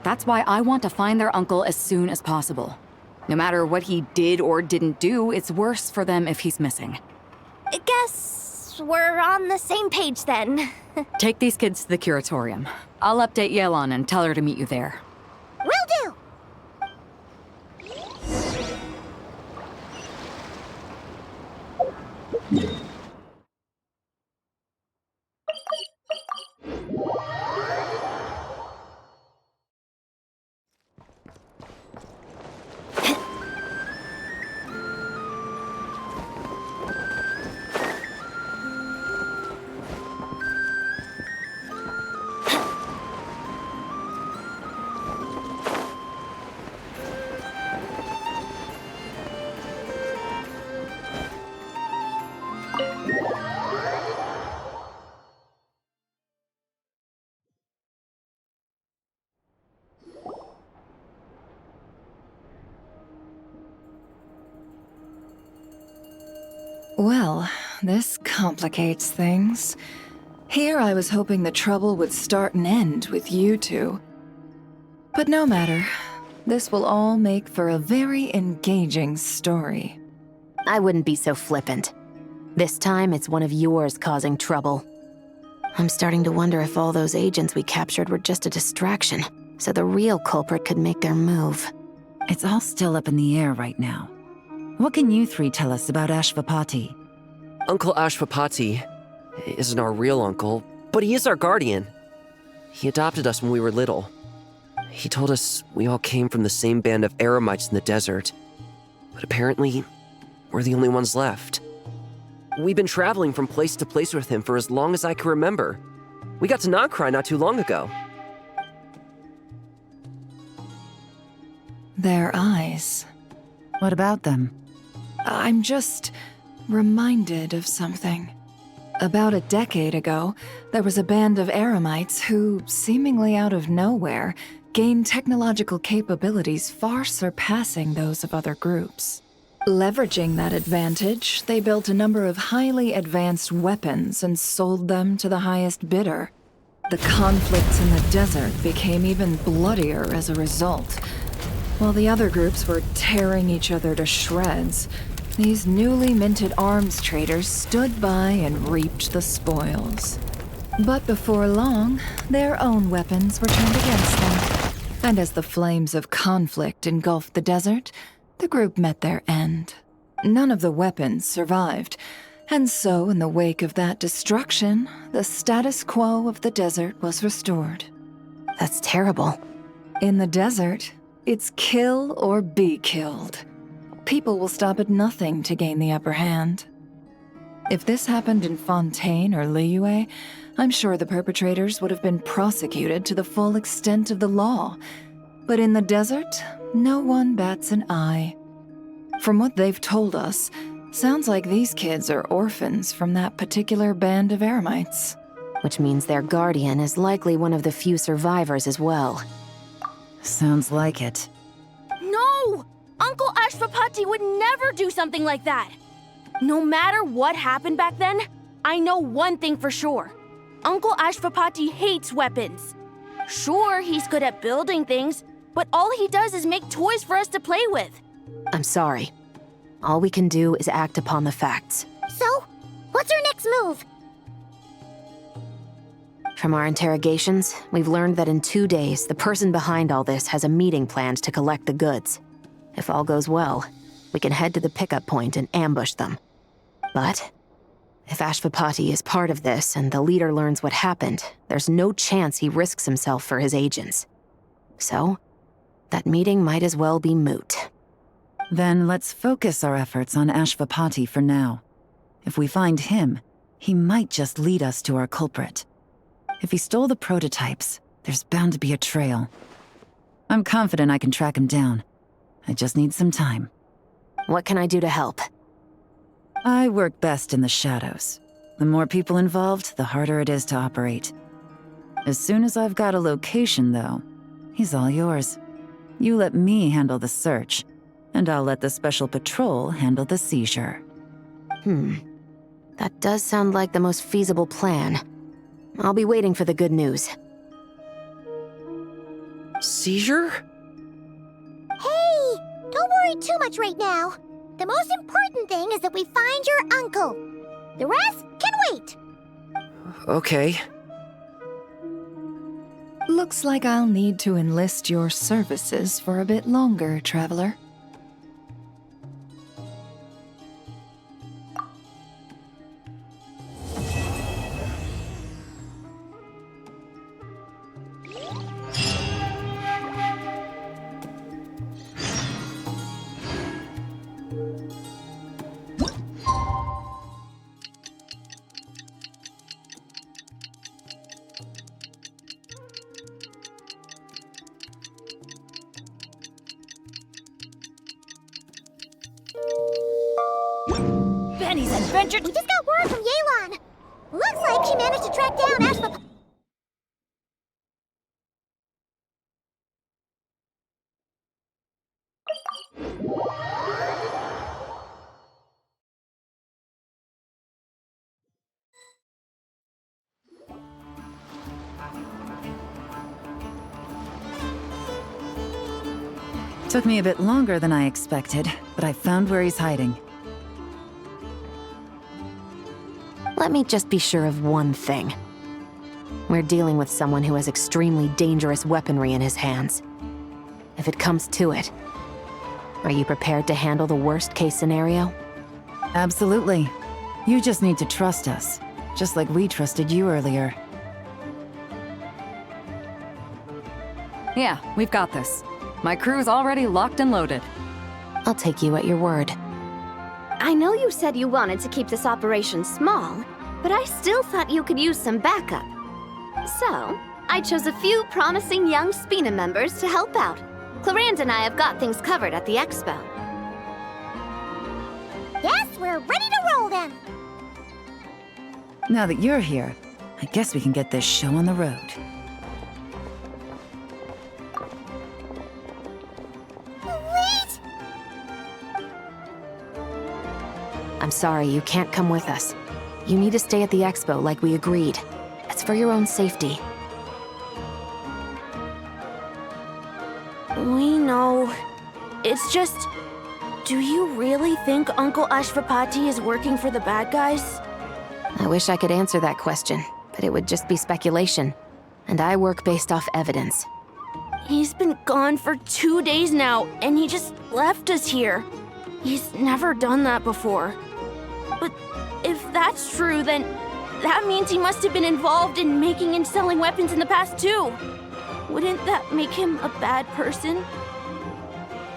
Speaker 5: That's why I want to find their uncle as soon as possible. No matter what he did or didn't do, it's worse for them if he's missing.
Speaker 14: I guess we're on the same page then.
Speaker 5: Take these kids to the curatorium. I'll update Yelan and tell her to meet you there.
Speaker 11: Will do!
Speaker 15: this complicates things. Here I was hoping the trouble would start and end with you two. But no matter. This will all make for a very engaging story.
Speaker 10: I wouldn't be so flippant. This time, it's one of yours causing trouble. I'm starting to wonder if all those agents we captured were just a distraction, so the real culprit could make their move.
Speaker 9: It's all still up in the air right now. What can you three tell us about Ashvapati?
Speaker 6: Uncle Ashvapati isn't our real uncle, but he is our guardian. He adopted us when we were little. He told us we all came from the same band of eremites in the desert, but apparently, we're the only ones left. We've been traveling from place to place with him for as long as I can remember. We got to Nagcry not too long ago.
Speaker 15: Their eyes.
Speaker 9: What about them?
Speaker 15: I'm just reminded of something. About a decade ago, there was a band of eremites who, seemingly out of nowhere, gained technological capabilities far surpassing those of other groups. Leveraging that advantage, they built a number of highly advanced weapons and sold them to the highest bidder. The conflicts in the desert became even bloodier as a result. While the other groups were tearing each other to shreds, these newly minted arms traders stood by and reaped the spoils. But before long, their own weapons were turned against them. And as the flames of conflict engulfed the desert, the group met their end. None of the weapons survived, and so in the wake of that destruction, the status quo of the desert was restored.
Speaker 10: That's terrible.
Speaker 15: In the desert, it's kill or be killed. People will stop at nothing to gain the upper hand. If this happened in Fontaine or Liyue, I'm sure the perpetrators would have been prosecuted to the full extent of the law. But in the desert, no one bats an eye. From what they've told us, sounds like these kids are orphans from that particular band of eremites.
Speaker 10: Which means their guardian is likely one of the few survivors as well.
Speaker 9: Sounds like it.
Speaker 14: No! Uncle Ashvapati would never do something like that! No matter what happened back then, I know one thing for sure. Uncle Ashvapati hates weapons. Sure, he's good at building things, but all he does is make toys for us to play with.
Speaker 10: I'm sorry. All we can do is act upon the facts.
Speaker 11: So, what's our next move?
Speaker 10: From our interrogations, we've learned that in 2 days, the person behind all this has a meeting planned to collect the goods. If all goes well, we can head to the pickup point and ambush them. But if Ashvapati is part of this and the leader learns what happened, there's no chance he risks himself for his agents. So, that meeting might as well be moot.
Speaker 9: Then let's focus our efforts on Ashvapati for now. If we find him, he might just lead us to our culprit. If he stole the prototypes, there's bound to be a trail. I'm confident I can track him down. I just need some time.
Speaker 10: What can I do to help?
Speaker 9: I work best in the shadows. The more people involved, the harder it is to operate. As soon as I've got a location, though, he's all yours. You let me handle the search, and I'll let the special patrol handle the seizure.
Speaker 10: That does sound like the most feasible plan. I'll be waiting for the good news.
Speaker 6: Seizure?
Speaker 11: Hey! Don't worry too much right now. The most important thing is that we find your uncle. The rest can wait.
Speaker 6: Okay.
Speaker 15: Looks like I'll need to enlist your services for a bit longer, Traveler.
Speaker 14: Benny's adventure.
Speaker 11: We just got word from Yelan. Looks like she managed to track down Ashvapati.
Speaker 9: Took me a bit longer than I expected, but I found where he's hiding.
Speaker 10: Let me just be sure of one thing. We're dealing with someone who has extremely dangerous weaponry in his hands. If it comes to it, are you prepared to handle the worst-case scenario?
Speaker 9: Absolutely. You just need to trust us, just like we trusted you earlier.
Speaker 5: Yeah, we've got this. My crew's already locked and loaded.
Speaker 10: I'll take you at your word.
Speaker 4: I know you said you wanted to keep this operation small, but I still thought you could use some backup. So, I chose a few promising young Spina members to help out. Clarand and I have got things covered at the expo.
Speaker 11: Yes, we're ready to roll then.
Speaker 9: Now that you're here, I guess we can get this show on the road.
Speaker 11: Wait!
Speaker 10: I'm sorry, you can't come with us. You need to stay at the expo like we agreed. It's for your own safety.
Speaker 14: We know. It's just... Do you really think Uncle Ashvapati is working for the bad guys?
Speaker 10: I wish I could answer that question, but it would just be speculation. And I work based off evidence.
Speaker 14: He's been gone for 2 days now, and he just left us here. He's never done that before. But if that's true, then that means he must have been involved in making and selling weapons in the past too. Wouldn't that make him a bad person?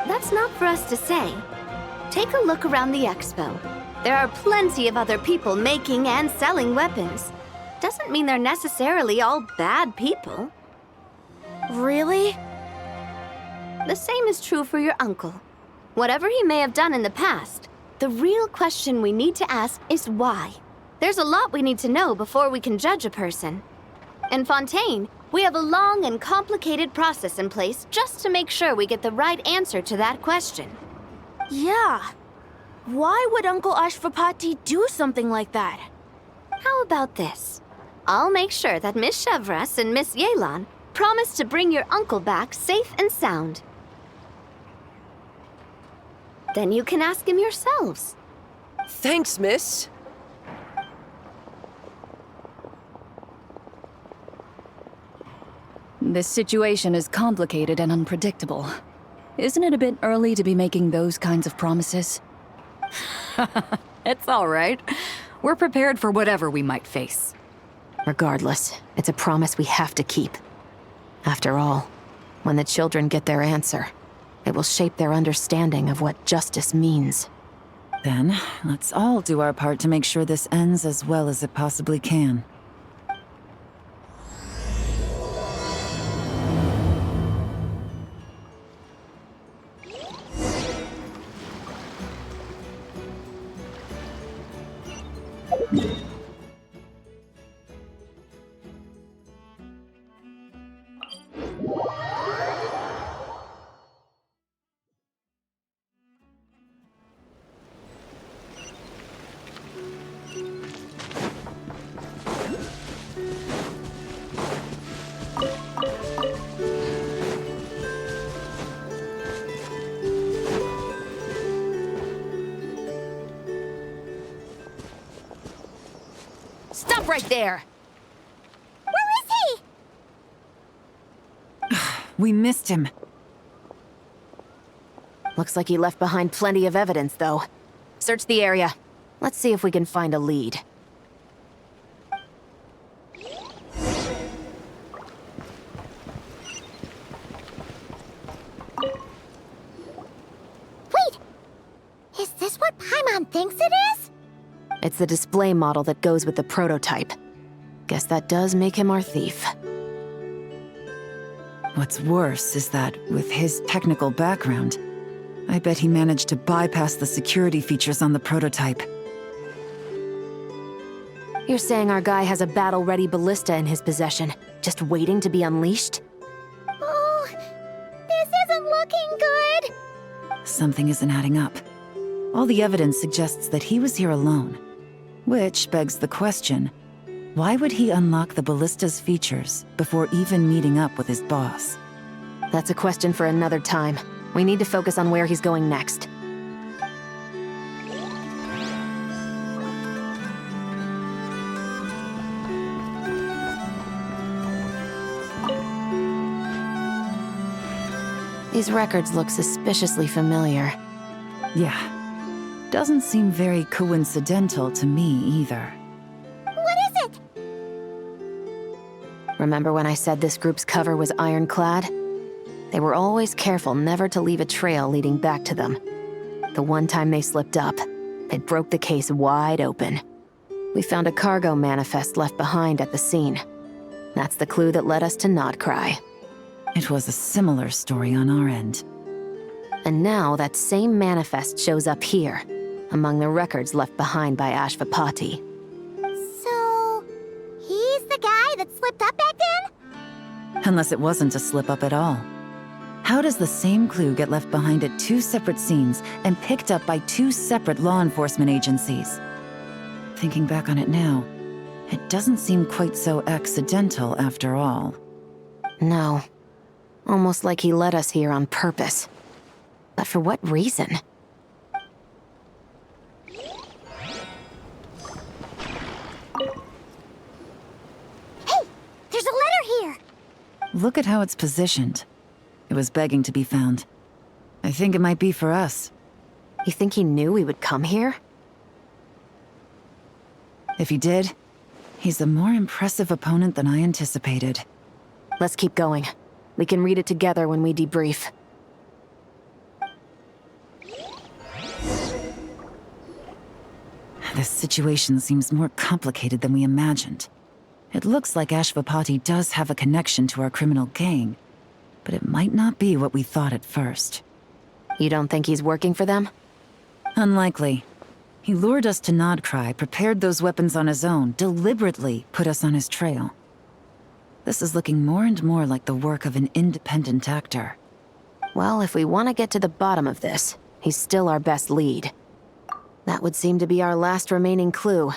Speaker 4: That's not for us to say. Take a look around the expo. There are plenty of other people making and selling weapons. Doesn't mean they're necessarily all bad people.
Speaker 14: Really?
Speaker 4: The same is true for your uncle. Whatever he may have done in the past, the real question we need to ask is why. There's a lot we need to know before we can judge a person. In Fontaine, we have a long and complicated process in place just to make sure we get the right answer to that question.
Speaker 14: Yeah. Why would Uncle Ashvapati do something like that?
Speaker 4: How about this? I'll make sure that Miss Chevras and Miss Yelan promise to bring your uncle back safe and sound. Then you can ask him yourselves.
Speaker 6: Thanks, miss.
Speaker 13: This situation is complicated and unpredictable. Isn't it a bit early to be making those kinds of promises?
Speaker 5: It's all right. We're prepared for whatever we might face.
Speaker 10: Regardless, it's a promise we have to keep. After all, when the children get their answer, it will shape their understanding of what justice means.
Speaker 9: Then, let's all do our part to make sure this ends as well as it possibly can.
Speaker 14: Stop right there!
Speaker 11: Where is he?
Speaker 9: We missed him.
Speaker 10: Looks like he left behind plenty of evidence, though. Search the area. Let's see if we can find a lead.
Speaker 11: Wait! Is this what Paimon thinks it is?
Speaker 10: It's the display model that goes with the prototype. Guess that does make him our thief.
Speaker 9: What's worse is that, with his technical background, I bet he managed to bypass the security features on the prototype.
Speaker 10: You're saying our guy has a battle-ready ballista in his possession, just waiting to be unleashed?
Speaker 11: Oh, this isn't looking good.
Speaker 9: Something isn't adding up. All the evidence suggests that he was here alone. Which begs the question, why would he unlock the ballista's features before even meeting up with his boss?
Speaker 10: That's a question for another time. We need to focus on where he's going next. These records look suspiciously familiar.
Speaker 9: Yeah. Doesn't seem very coincidental to me either.
Speaker 11: What is it?
Speaker 10: Remember when I said this group's cover was ironclad? They were always careful never to leave a trail leading back to them. The one time they slipped up, it broke the case wide open. We found a cargo manifest left behind at the scene. That's the clue that led us to Nodcry.
Speaker 9: It was a similar story on our end.
Speaker 10: And now that same manifest shows up here, among the records left behind by Ashvapati.
Speaker 11: So, he's the guy that slipped up back then?
Speaker 9: Unless it wasn't a slip-up at all. How does the same clue get left behind at 2 separate scenes and picked up by 2 separate law enforcement agencies? Thinking back on it now, it doesn't seem quite so accidental after all.
Speaker 10: No. Almost like he led us here on purpose. But for what reason?
Speaker 11: Hey! There's a letter here!
Speaker 9: Look at how it's positioned. It was begging to be found. I think it might be for us.
Speaker 10: You think he knew we would come here?
Speaker 9: If he did, he's a more impressive opponent than I anticipated.
Speaker 10: Let's keep going. We can read it together when we debrief.
Speaker 9: This situation seems more complicated than we imagined. It looks like Ashvapati does have a connection to our criminal gang, but it might not be what we thought at first.
Speaker 10: You don't think he's working for them?
Speaker 9: Unlikely. He lured us to Nodcry, prepared those weapons on his own, deliberately put us on his trail. This is looking more and more like the work of an independent actor.
Speaker 10: Well, if we want to get to the bottom of this, he's still our best lead. That would seem to be our last remaining clue.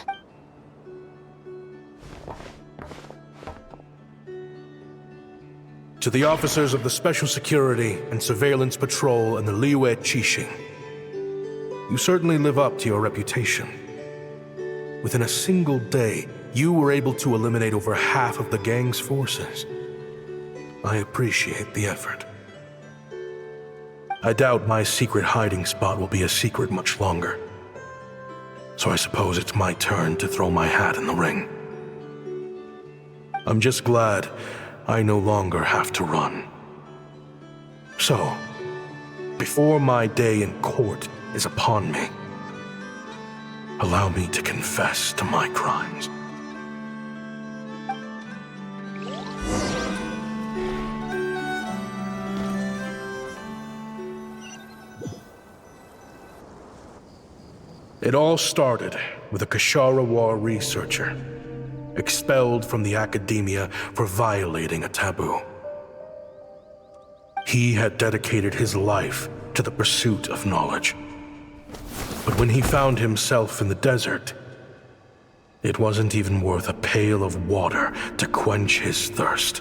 Speaker 7: To the officers of the Special Security and Surveillance Patrol and the Liyue Qixing, you certainly live up to your reputation. Within a single day, you were able to eliminate over half of the gang's forces. I appreciate the effort. I doubt my secret hiding spot will be a secret much longer. So I suppose it's my turn to throw my hat in the ring. I'm just glad I no longer have to run. So, before my day in court is upon me, allow me to confess to my crimes. It all started with a Kashara War researcher, expelled from the academia for violating a taboo. He had dedicated his life to the pursuit of knowledge. But when he found himself in the desert, it wasn't even worth a pail of water to quench his thirst.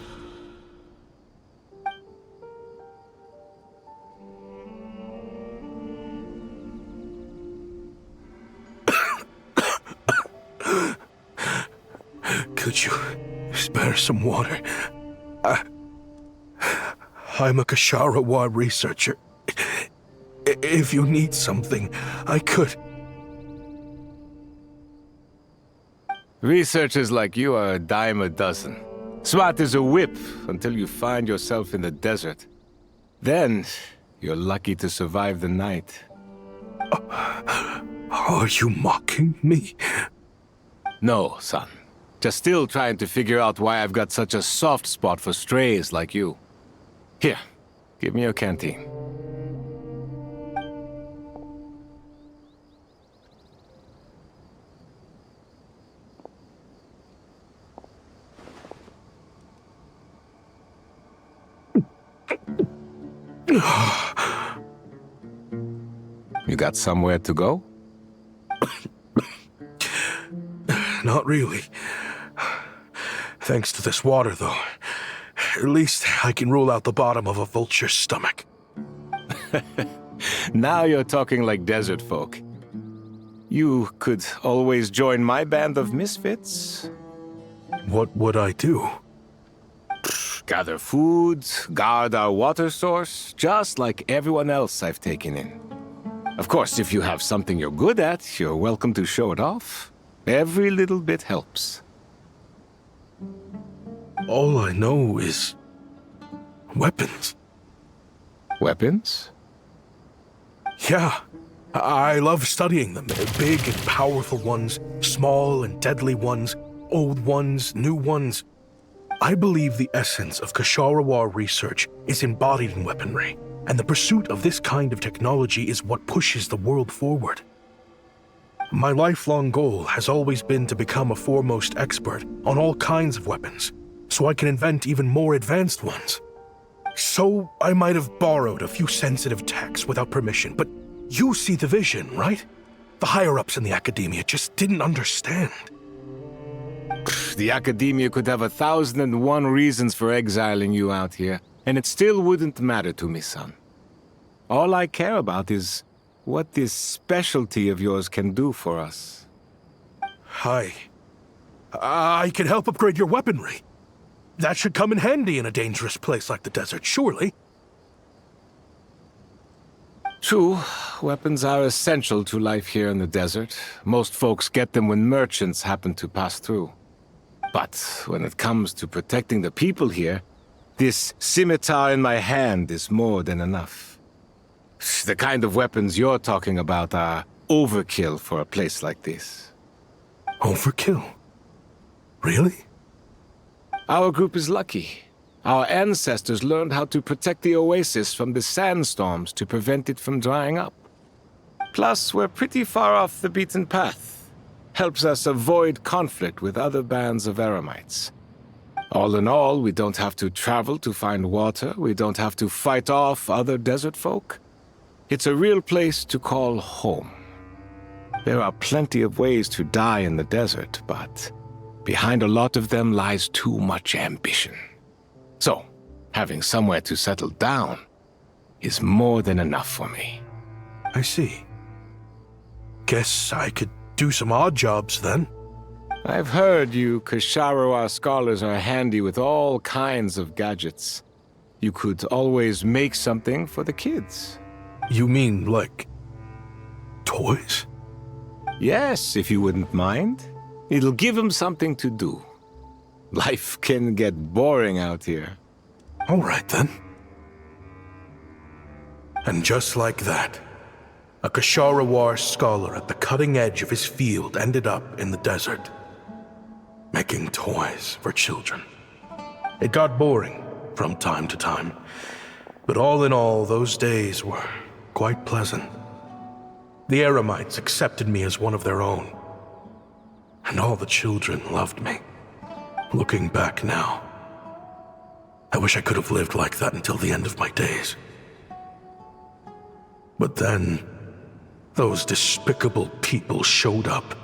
Speaker 7: Could you spare some water? I'm a Kashara War researcher. If you need something, I could.
Speaker 16: Researchers like you are a dime a dozen. Smart as a whip until you find yourself in the desert. Then, you're lucky to survive the night.
Speaker 7: Are you mocking me?
Speaker 16: No, son. Just still trying to figure out why I've got such a soft spot for strays like you. Here, give me your canteen. You got somewhere to go?
Speaker 7: Not really. Thanks to this water, though. At least I can rule out the bottom of a vulture's stomach.
Speaker 16: Now you're talking like desert folk. You could always join my band of misfits.
Speaker 7: What would I do?
Speaker 16: Gather food, guard our water source, just like everyone else I've taken in. Of course, if you have something you're good at, you're welcome to show it off. Every little bit helps.
Speaker 7: All I know is weapons.
Speaker 16: Weapons?
Speaker 7: Yeah. I love studying them. Big and powerful ones, small and deadly ones, old ones, new ones. I believe the essence of Kshatriya research is embodied in weaponry, and the pursuit of this kind of technology is what pushes the world forward. My lifelong goal has always been to become a foremost expert on all kinds of weapons, so I can invent even more advanced ones. So I might have borrowed a few sensitive techs without permission, but you see the vision, right? The higher-ups in the academia just didn't understand.
Speaker 16: The academia could have 1,001 reasons for exiling you out here, and it still wouldn't matter to me, son. All I care about is what this specialty of yours can do for us.
Speaker 7: I can help upgrade your weaponry. That should come in handy in a dangerous place like the desert, surely.
Speaker 16: True, weapons are essential to life here in the desert. Most folks get them when merchants happen to pass through. But when it comes to protecting the people here, this scimitar in my hand is more than enough. The kind of weapons you're talking about are overkill for a place like this.
Speaker 7: Overkill? Really?
Speaker 16: Our group is lucky. Our ancestors learned how to protect the oasis from the sandstorms to prevent it from drying up. Plus, we're pretty far off the beaten path. Helps us avoid conflict with other bands of Eremites. All in all, we don't have to travel to find water, we don't have to fight off other desert folk. It's a real place to call home. There are plenty of ways to die in the desert, but behind a lot of them lies too much ambition. So, having somewhere to settle down is more than enough for me.
Speaker 7: I see. Guess I could do some odd jobs then.
Speaker 16: I've heard you Kshatriya scholars are handy with all kinds of gadgets. You could always make something for the kids.
Speaker 7: You mean, like, toys?
Speaker 16: Yes, if you wouldn't mind. It'll give them something to do. Life can get boring out here.
Speaker 7: All right, then. And just like that, a Kshatriya scholar at the cutting edge of his field ended up in the desert, making toys for children. It got boring from time to time, but all in all, those days were quite pleasant. The Eremites accepted me as one of their own, and all the children loved me. Looking back now, I wish I could have lived like that until the end of my days. But then, those despicable people showed up,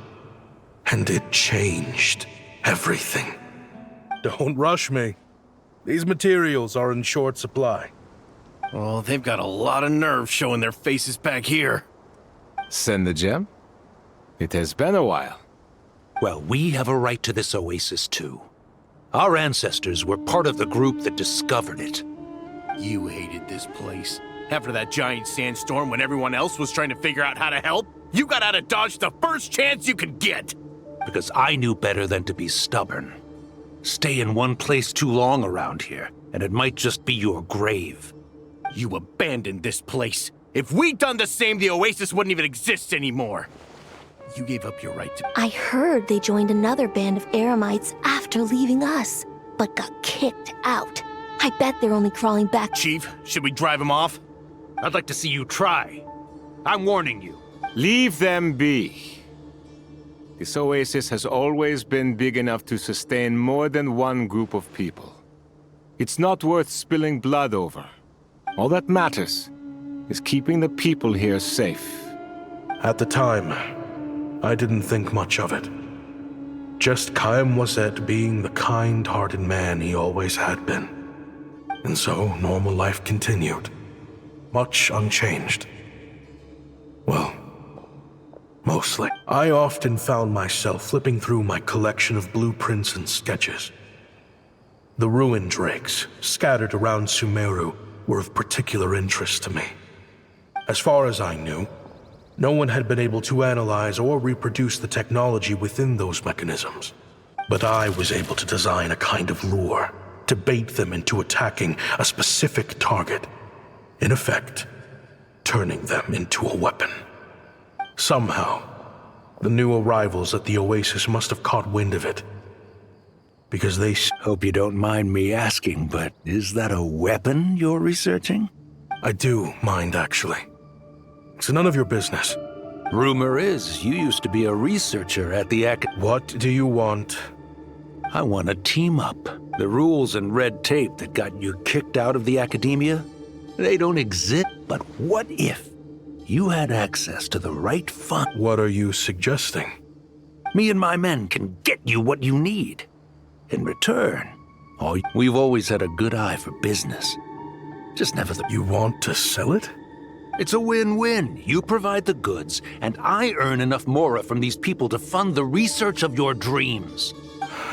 Speaker 7: and it changed everything. Don't rush me. These materials are in short supply.
Speaker 17: Oh, they've got a lot of nerve showing their faces back here.
Speaker 16: Send the gem? It has been a while.
Speaker 18: Well, we have a right to this oasis too. Our ancestors were part of the group that discovered it.
Speaker 17: You hated this place. After that giant sandstorm when everyone else was trying to figure out how to help, you got out of Dodge the first chance you could get!
Speaker 18: Because I knew better than to be stubborn. Stay in one place too long around here, and it might just be your grave.
Speaker 17: You abandoned this place. If we'd done the same, the oasis wouldn't even exist anymore. You gave up your right to—
Speaker 14: I heard they joined another band of Eremites after leaving us, but got kicked out. I bet they're only crawling back—
Speaker 17: Chief, should we drive them off?
Speaker 18: I'd like to see you try. I'm warning you.
Speaker 16: Leave them be. This oasis has always been big enough to sustain more than one group of people. It's not worth spilling blood over. All that matters is keeping the people here safe.
Speaker 7: At the time, I didn't think much of it. Just Chaim Wazet being the kind-hearted man he always had been. And so, normal life continued. much unchanged. Well, mostly. I often found myself flipping through my collection of blueprints and sketches. The ruined drakes, scattered around Sumeru, were of particular interest to me. As far as I knew, no one had been able to analyze or reproduce the technology within those mechanisms. But I was able to design a kind of lure to bait them into attacking a specific target. In effect, turning them into a weapon. Somehow, the new arrivals at the Oasis must have caught wind of it. Because they...
Speaker 18: Hope you don't mind me asking, but is that a weapon you're researching?
Speaker 7: I do mind, actually. It's none of your business.
Speaker 18: Rumor is you used to be a researcher at the
Speaker 7: What do you want?
Speaker 18: I want to team up. The rules and red tape that got you kicked out of the academia, they don't exist. But what if you had access to the right fund?
Speaker 7: What are you suggesting?
Speaker 18: Me and my men can get you what you need. In return, we've always had a good eye for business. Just never
Speaker 7: You want to sell it?
Speaker 18: It's a win-win. You provide the goods, and I earn enough mora from these people to fund the research of your dreams.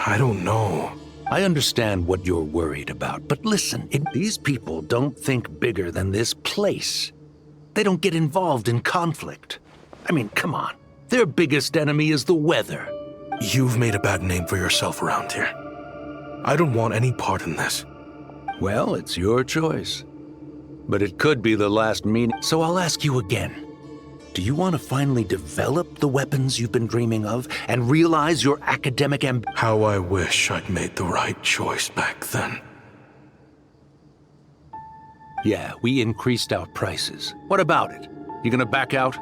Speaker 7: I don't know.
Speaker 18: I understand what you're worried about, but listen, these people don't think bigger than this place. They don't get involved in conflict. I mean, come on. Their biggest enemy is the weather.
Speaker 7: You've made a bad name for yourself around here. I don't want any part in this.
Speaker 18: Well, it's your choice. But it could be the last meeting. So I'll ask you again. Do you want to finally develop the weapons you've been dreaming of and realize your academic
Speaker 7: How I wish I'd made the right choice back then.
Speaker 18: Yeah, we increased our prices. What about it? You gonna back out?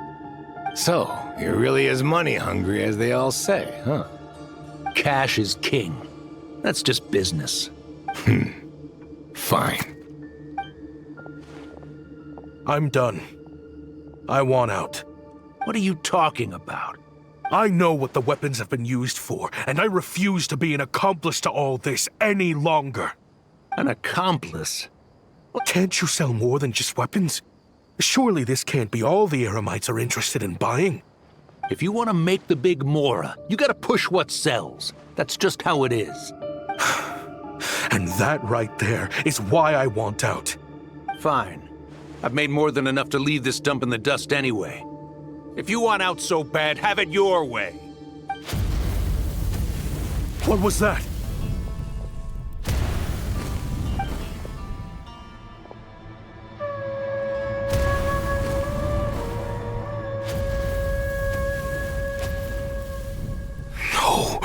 Speaker 16: So, you're really as money hungry as they all say, huh?
Speaker 18: Cash is king. That's just business.
Speaker 16: Fine.
Speaker 7: I'm done. I want out.
Speaker 18: What are you talking about?
Speaker 7: I know what the weapons have been used for, and I refuse to be an accomplice to all this any longer.
Speaker 18: An accomplice?
Speaker 7: Can't you sell more than just weapons? Surely this can't be all the Eremites are interested in buying.
Speaker 18: If you want to make the big mora, you gotta push what sells. That's just how it is.
Speaker 7: And that right there is why I want out.
Speaker 18: Fine. I've made more than enough to leave this dump in the dust anyway. If you want out so bad, have it your way.
Speaker 7: What was that? No.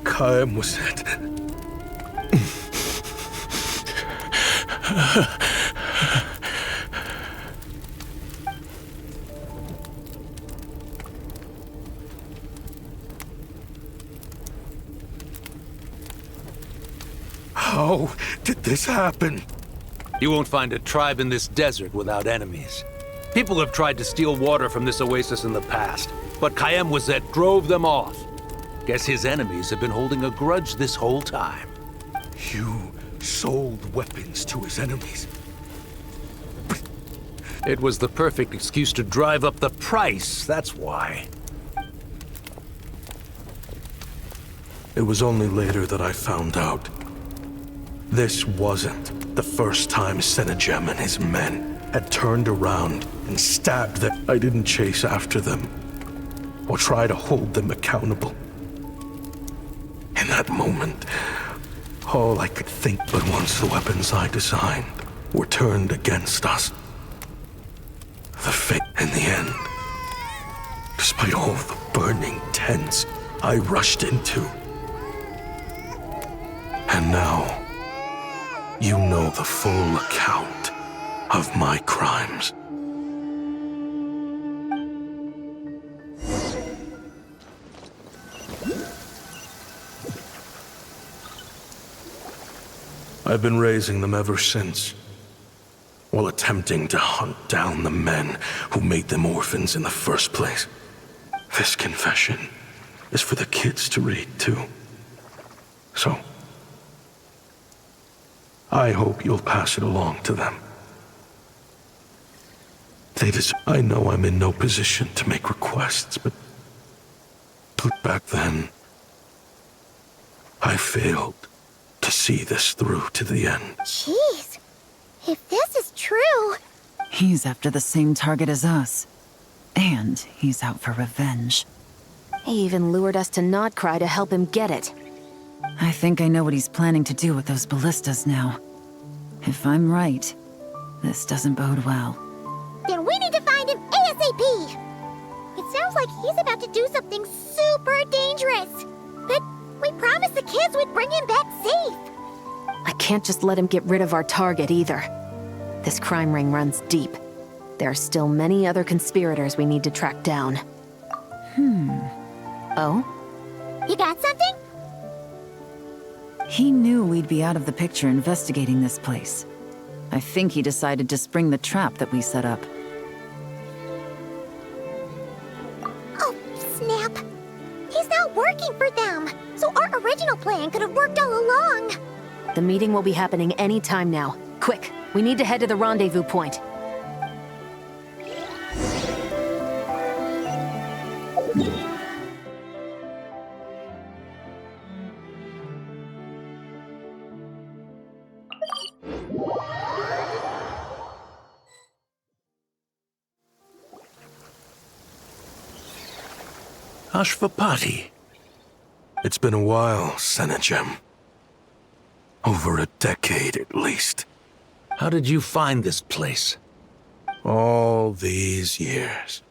Speaker 7: Kaem was it. How did this happen?
Speaker 18: You won't find a tribe in this desert without enemies. People have tried to steal water from this oasis in the past, but Kaem Wazet drove them off. Guess his enemies have been holding a grudge this whole time.
Speaker 7: You sold weapons to his enemies?
Speaker 18: It was the perfect excuse to drive up the price, that's why.
Speaker 7: It was only later that I found out. This wasn't the first time Senegem and his men had turned around and stabbed them. I didn't chase after them or try to hold them accountable. In that moment, all I could think but once the weapons I designed were turned against us. The fate in the end, despite all the burning tents I rushed into. And now, you know the full account of my crimes. I've been raising them ever since, while attempting to hunt down the men who made them orphans in the first place. This confession is for the kids to read, too. So, I hope you'll pass it along to them. I know I'm in no position to make requests, but back then, I failed to see this through to the end.
Speaker 11: Jeez. If this is true...
Speaker 9: He's after the same target as us. And he's out for revenge.
Speaker 10: He even lured us to Notcry to help him get it.
Speaker 9: I think I know what he's planning to do with those ballistas now. If I'm right, this doesn't bode well.
Speaker 11: Then we need to find him ASAP! It sounds like he's about to do something super dangerous. But we promised the kids we'd bring him back safe.
Speaker 10: I can't just let him get rid of our target either. This crime ring runs deep. There are still many other conspirators we need to track down. Oh?
Speaker 11: You got something?
Speaker 9: He knew we'd be out of the picture investigating this place. I think he decided to spring the trap that we set up.
Speaker 11: Oh, snap. He's not working for them. So our original plan could have worked all along.
Speaker 10: The meeting will be happening any time now. Quick, we need to head to the rendezvous point.
Speaker 18: Ashvapati.
Speaker 7: It's been a while, Senegem. Over a decade, at least.
Speaker 18: How did you find this place?
Speaker 7: All these years.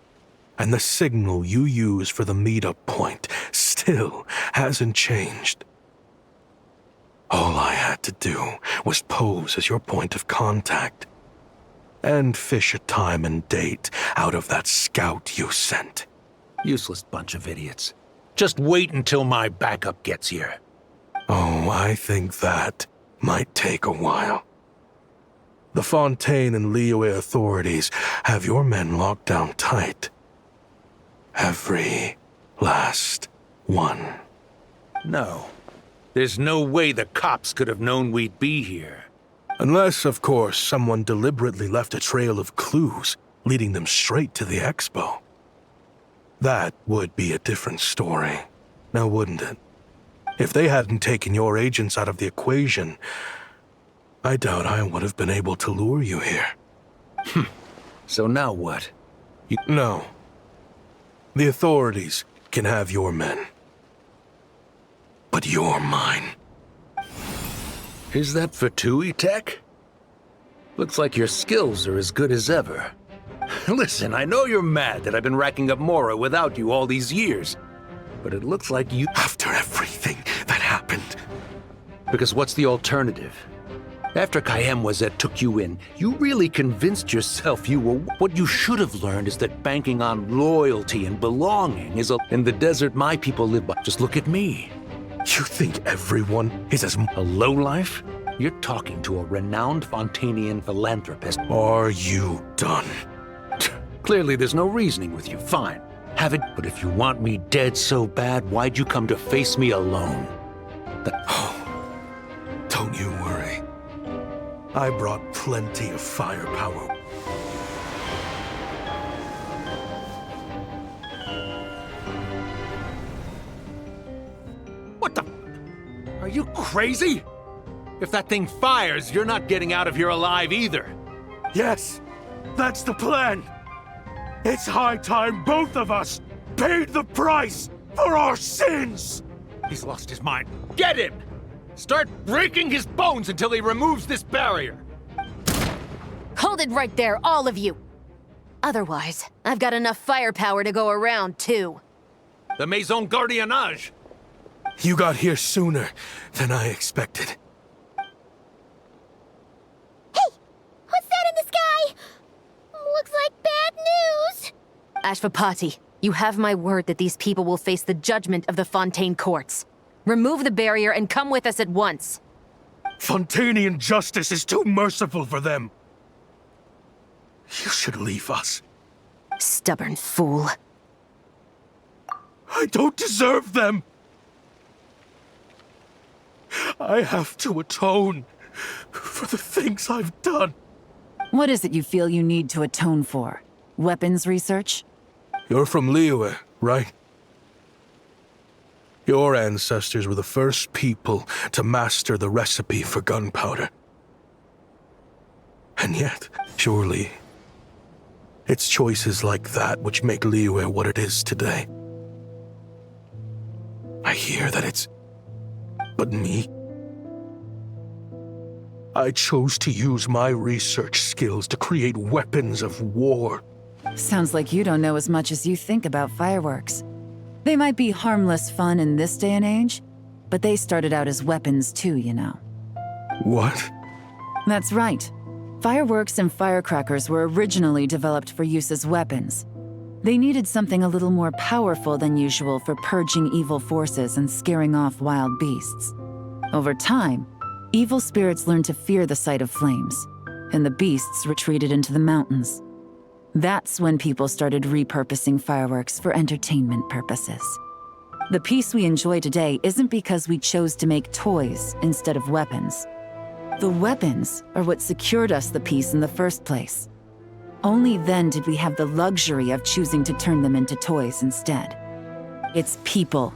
Speaker 7: And the signal you use for the meetup point still hasn't changed. All I had to do was pose as your point of contact. And fish a time and date out of that scout you sent.
Speaker 18: Useless bunch of idiots. Just wait until my backup gets here.
Speaker 7: Oh, I think that might take a while. The Fontaine and Liyue authorities have your men locked down tight. Every last one.
Speaker 18: No. There's no way the cops could have known we'd be here.
Speaker 7: Unless, of course, someone deliberately left a trail of clues, leading them straight to the expo. That would be a different story, now wouldn't it? If they hadn't taken your agents out of the equation, I doubt I would have been able to lure you here.
Speaker 18: So now what?
Speaker 7: No. The authorities can have your men. But you're mine.
Speaker 18: Is that for Tui Tech? Looks like your skills are as good as ever. Listen, I know you're mad that I've been racking up Mora without you all these years. But it looks like you...
Speaker 7: After everything that happened.
Speaker 18: Because what's the alternative? After Kayemwazet took you in, you really convinced yourself you were... What you should have learned is that banking on loyalty and belonging is in the desert my people live by. Just look at me.
Speaker 7: You think everyone is as...
Speaker 18: A lowlife? You're talking to a renowned Fontanian philanthropist.
Speaker 7: Are you done?
Speaker 18: Clearly there's no reasoning with you. Fine. Have it. But if you want me dead so bad, why'd you come to face me alone?
Speaker 7: Don't you worry. I brought plenty of firepower.
Speaker 18: What the... Are you crazy? If that thing fires, you're not getting out of here alive either.
Speaker 7: Yes, that's the plan. It's high time both of us paid the price for our sins!
Speaker 18: He's lost his mind. Get him! Start breaking his bones until he removes this barrier!
Speaker 10: Hold it right there, all of you! Otherwise, I've got enough firepower to go around, too.
Speaker 18: The Maison Gardiennage!
Speaker 7: You got here sooner than I expected.
Speaker 11: Hey! What's that in the sky? Looks like bad news!
Speaker 10: Ashvapati, you have my word that these people will face the judgment of the Fontaine courts. Remove the barrier and come with us at once.
Speaker 7: Fontanian justice is too merciful for them. You should leave us.
Speaker 10: Stubborn fool.
Speaker 7: I don't deserve them. I have to atone for the things I've done.
Speaker 9: What is it you feel you need to atone for? Weapons research?
Speaker 7: You're from Liyue, right? Your ancestors were the first people to master the recipe for gunpowder. And yet, surely, it's choices like that which make Liyue what it is today. I hear that it's but me. I chose to use my research skills to create weapons of war.
Speaker 9: Sounds like you don't know as much as you think about fireworks. They might be harmless fun in this day and age, but they started out as weapons too, you know.
Speaker 7: What?
Speaker 9: That's right. Fireworks and firecrackers were originally developed for use as weapons. They needed something a little more powerful than usual for purging evil forces and scaring off wild beasts. Over time, evil spirits learned to fear the sight of flames, and the beasts retreated into the mountains. That's when people started repurposing fireworks for entertainment purposes. The peace we enjoy today isn't because we chose to make toys instead of weapons. The weapons are what secured us the peace in the first place. Only then did we have the luxury of choosing to turn them into toys instead. It's people,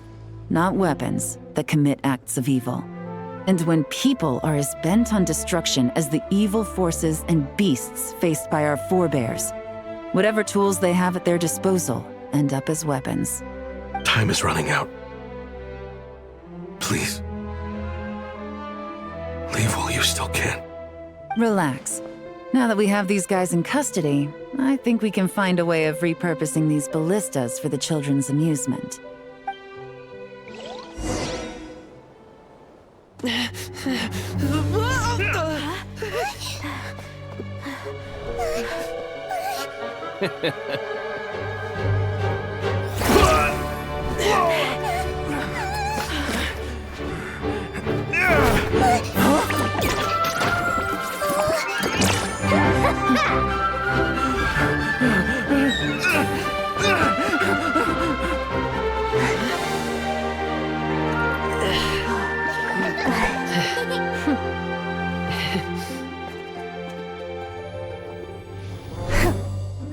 Speaker 9: not weapons, that commit acts of evil. And when people are as bent on destruction as the evil forces and beasts faced by our forebears, whatever tools they have at their disposal end up as weapons.
Speaker 7: Time is running out. Please. Leave while you still can.
Speaker 9: Relax. Now that we have these guys in custody, I think we can find a way of repurposing these ballistas for the children's amusement.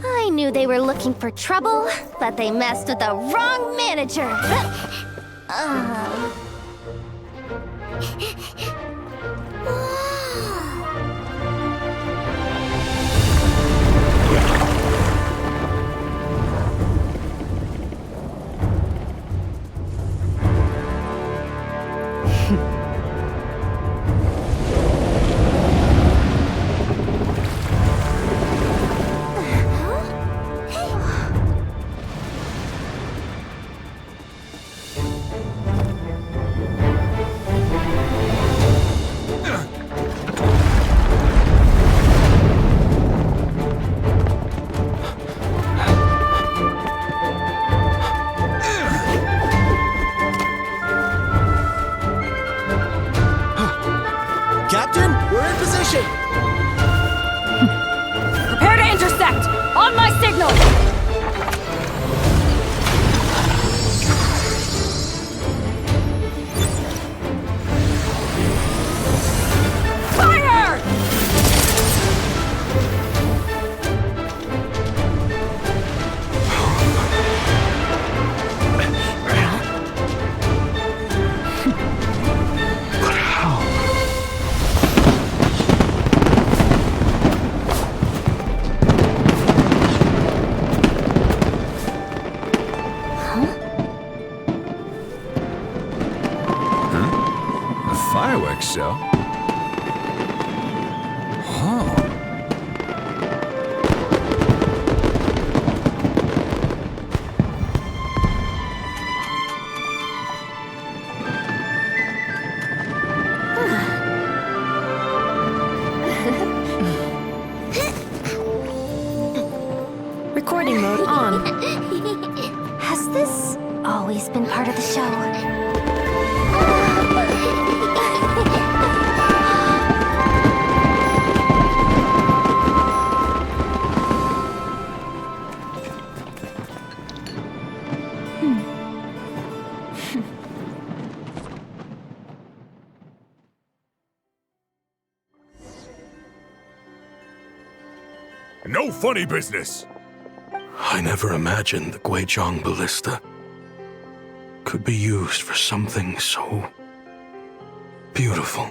Speaker 14: I knew they were looking for trouble, but they messed with the wrong manager.
Speaker 12: Captain, we're in position!
Speaker 2: Prepare to intersect! On my signal! Fire!
Speaker 7: But how?
Speaker 19: Fireworks show? Huh.
Speaker 10: Recording mode on.
Speaker 14: Has this always been part of the show?
Speaker 20: No funny business!
Speaker 7: I never imagined the Guizhong ballista could be used for something so beautiful.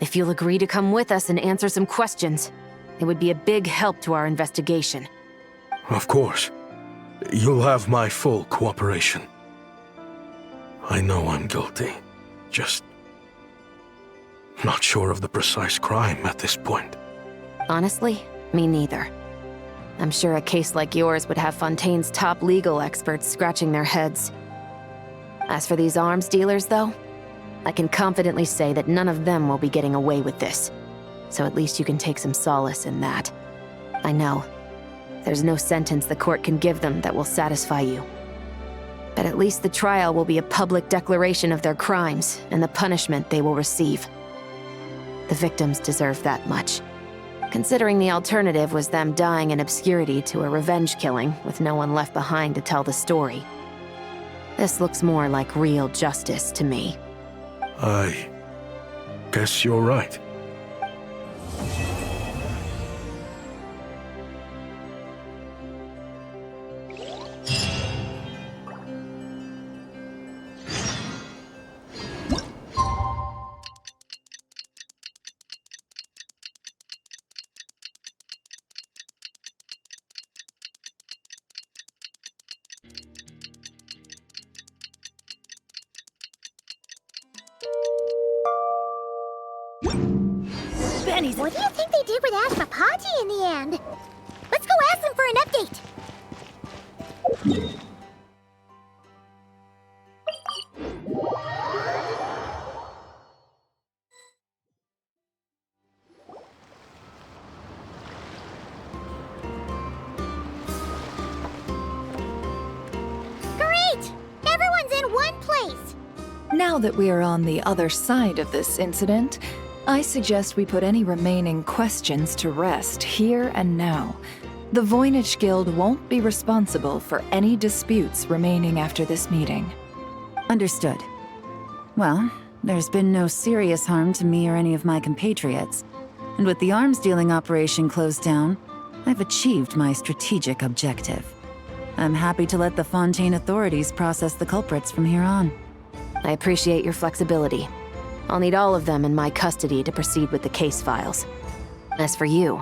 Speaker 10: If you'll agree to come with us and answer some questions, it would be a big help to our investigation.
Speaker 7: Of course. You'll have my full cooperation. I know I'm guilty. Just not sure of the precise crime at this point.
Speaker 10: Honestly, me neither. I'm sure a case like yours would have Fontaine's top legal experts scratching their heads. As for these arms dealers, though, I can confidently say that none of them will be getting away with this. So at least you can take some solace in that. I know. There's no sentence the court can give them that will satisfy you. But at least the trial will be a public declaration of their crimes and the punishment they will receive. The victims deserve that much. Considering the alternative was them dying in obscurity to a revenge killing with no one left behind to tell the story. This looks more like real justice to me.
Speaker 7: I guess you're right.
Speaker 11: What do you think they did with Ashvapati in the end? Let's go ask them for an update. Great! Everyone's in one place!
Speaker 15: Now that we are on the other side of this incident, I suggest we put any remaining questions to rest here and now. The Voynich Guild won't be responsible for any disputes remaining after this meeting.
Speaker 9: Understood. Well, there's been no serious harm to me or any of my compatriots. And with the arms dealing operation closed down, I've achieved my strategic objective. I'm happy to let the Fontaine authorities process the culprits from here on.
Speaker 10: I appreciate your flexibility. I'll need all of them in my custody to proceed with the case files. As for you...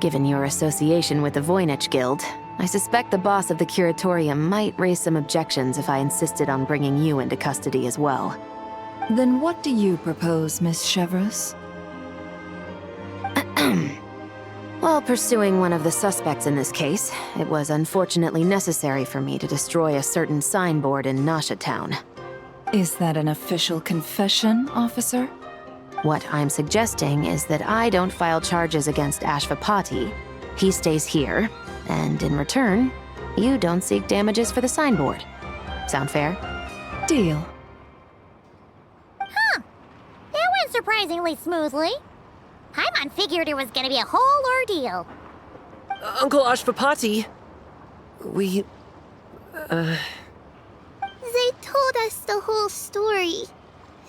Speaker 10: Given your association with the Voynich Guild, I suspect the boss of the Curatorium might raise some objections if I insisted on bringing you into custody as well.
Speaker 15: Then what do you propose, Miss Chevreuse?
Speaker 10: While pursuing one of the suspects in this case, it was unfortunately necessary for me to destroy a certain signboard in Nasha Town.
Speaker 15: Is that an official confession, officer?
Speaker 10: What I'm suggesting is that I don't file charges against Ashvapati, he stays here, and in return, you don't seek damages for the signboard. Sound fair?
Speaker 15: Deal.
Speaker 11: Huh. That went surprisingly smoothly. Paimon figured it was gonna be a whole ordeal.
Speaker 6: Uncle Ashvapati, we...
Speaker 11: They told us the whole story.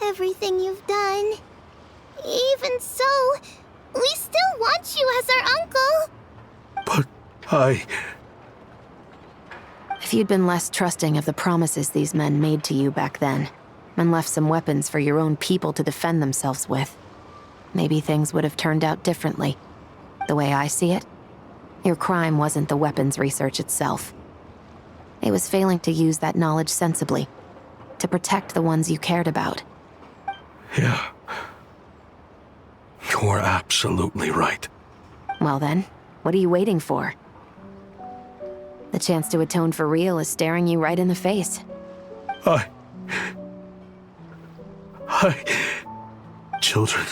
Speaker 11: Everything you've done. Even so, we still want you as our uncle.
Speaker 7: But
Speaker 10: If you'd been less trusting of the promises these men made to you back then, and left some weapons for your own people to defend themselves with, maybe things would have turned out differently. The way I see it, your crime wasn't the weapons research itself. It was failing to use that knowledge sensibly, to protect the ones you cared about.
Speaker 7: Yeah. You're absolutely right.
Speaker 10: Well then, what are you waiting for? The chance to atone for real is staring you right in the face.
Speaker 7: Children,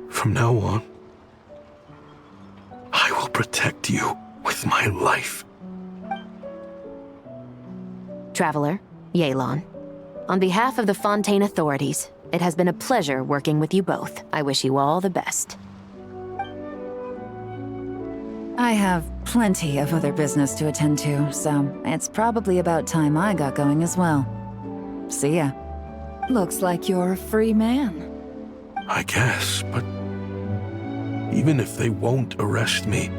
Speaker 7: from now on, I will protect you with my life.
Speaker 10: Traveler, Yelan, on behalf of the Fontaine authorities, it has been a pleasure working with you both. I wish you all the best.
Speaker 9: I have plenty of other business to attend to, so it's probably about time I got going as well. See ya.
Speaker 15: Looks like you're a free man.
Speaker 7: I guess, but even if they won't arrest me,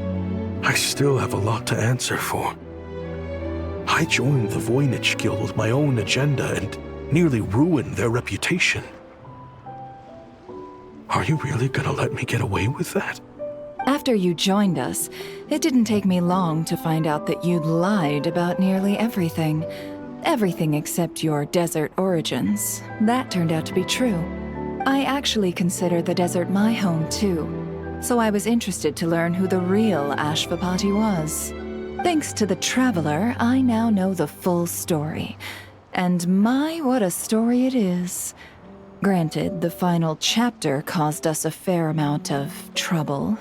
Speaker 7: I still have a lot to answer for. I joined the Voynich Guild with my own agenda and nearly ruined their reputation. Are you really gonna let me get away with that?
Speaker 15: After you joined us, it didn't take me long to find out that you'd lied about nearly everything. Everything except your desert origins. That turned out to be true. I actually consider the desert my home too, so I was interested to learn who the real Ashvapati was. Thanks to the Traveler, I now know the full story. And my, what a story it is. Granted, the final chapter caused us a fair amount of trouble.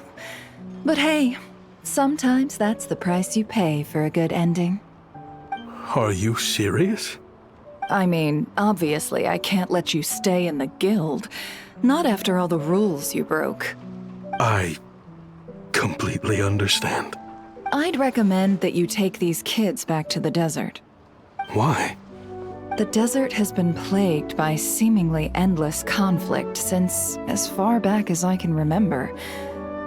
Speaker 15: But hey, sometimes that's the price you pay for a good ending.
Speaker 7: Are you serious?
Speaker 15: I mean, obviously I can't let you stay in the guild. Not after all the rules you broke.
Speaker 7: I completely understand.
Speaker 15: I'd recommend that you take these kids back to the desert.
Speaker 7: Why?
Speaker 15: The desert has been plagued by seemingly endless conflict since as far back as I can remember.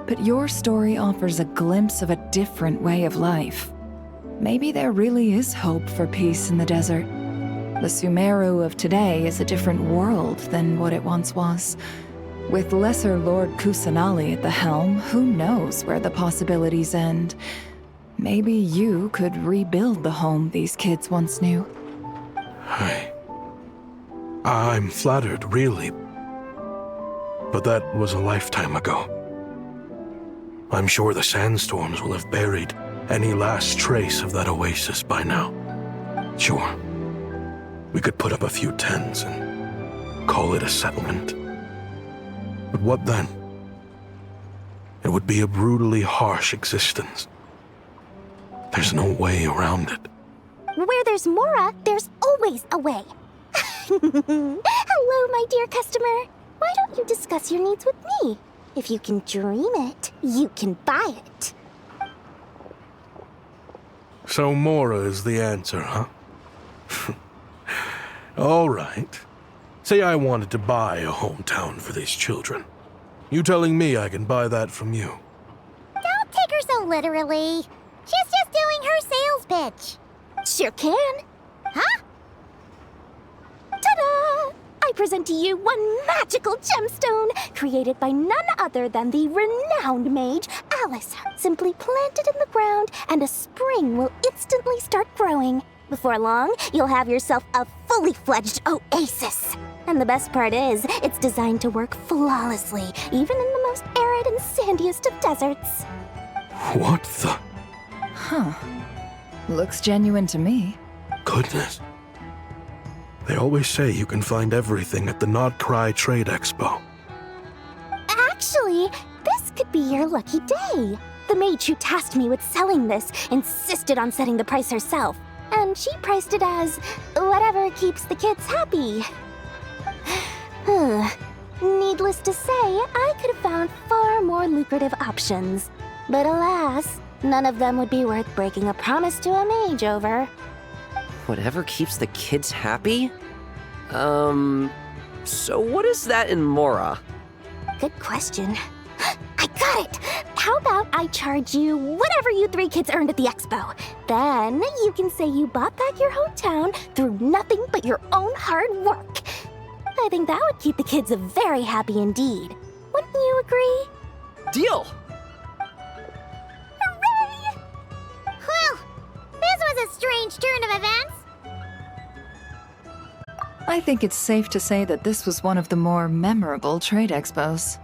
Speaker 15: But your story offers a glimpse of a different way of life. Maybe there really is hope for peace in the desert. The Sumeru of today is a different world than what it once was. With Lesser Lord Kusanali at the helm, who knows where the possibilities end? Maybe you could rebuild the home these kids once knew.
Speaker 7: I'm flattered, really. But that was a lifetime ago. I'm sure the sandstorms will have buried any last trace of that oasis by now. Sure, we could put up a few tents and call it a settlement. But what then? It would be a brutally harsh existence. There's no way around it.
Speaker 14: Where there's Mora, there's always a way. Hello, my dear customer. Why don't you discuss your needs with me? If you can dream it, you can buy it.
Speaker 7: So Mora is the answer, huh? All right. Say I wanted to buy a hometown for these children. You telling me I can buy that from you?
Speaker 11: Don't take her so literally. She's just doing her sales pitch.
Speaker 14: Sure can.
Speaker 11: Huh?
Speaker 14: Ta-da! I present to you one magical gemstone created by none other than the renowned mage Alice. Simply plant it in the ground and a spring will instantly start growing. Before long, you'll have yourself a fully fledged oasis. And the best part is, it's designed to work flawlessly, even in the most arid and sandiest of deserts.
Speaker 7: What the?
Speaker 15: Huh. Looks genuine to me.
Speaker 7: Goodness. They always say you can find everything at the Not Cry Trade Expo.
Speaker 14: Actually, this could be your lucky day. The mage who tasked me with selling this insisted on setting the price herself, and she priced it as whatever keeps the kids happy. Needless to say, I could have found far more lucrative options. But alas, none of them would be worth breaking a promise to a mage over.
Speaker 6: Whatever keeps the kids happy? So what is that in Mora?
Speaker 14: Good question. I got it! How about I charge you whatever you three kids earned at the expo? Then you can say you bought back your hometown through nothing but your own hard work. I think that would keep the kids very happy indeed. Wouldn't you agree?
Speaker 6: Deal!
Speaker 14: Hooray!
Speaker 11: Whew! This was a strange turn of events.
Speaker 15: I think it's safe to say that this was one of the more memorable trade expos.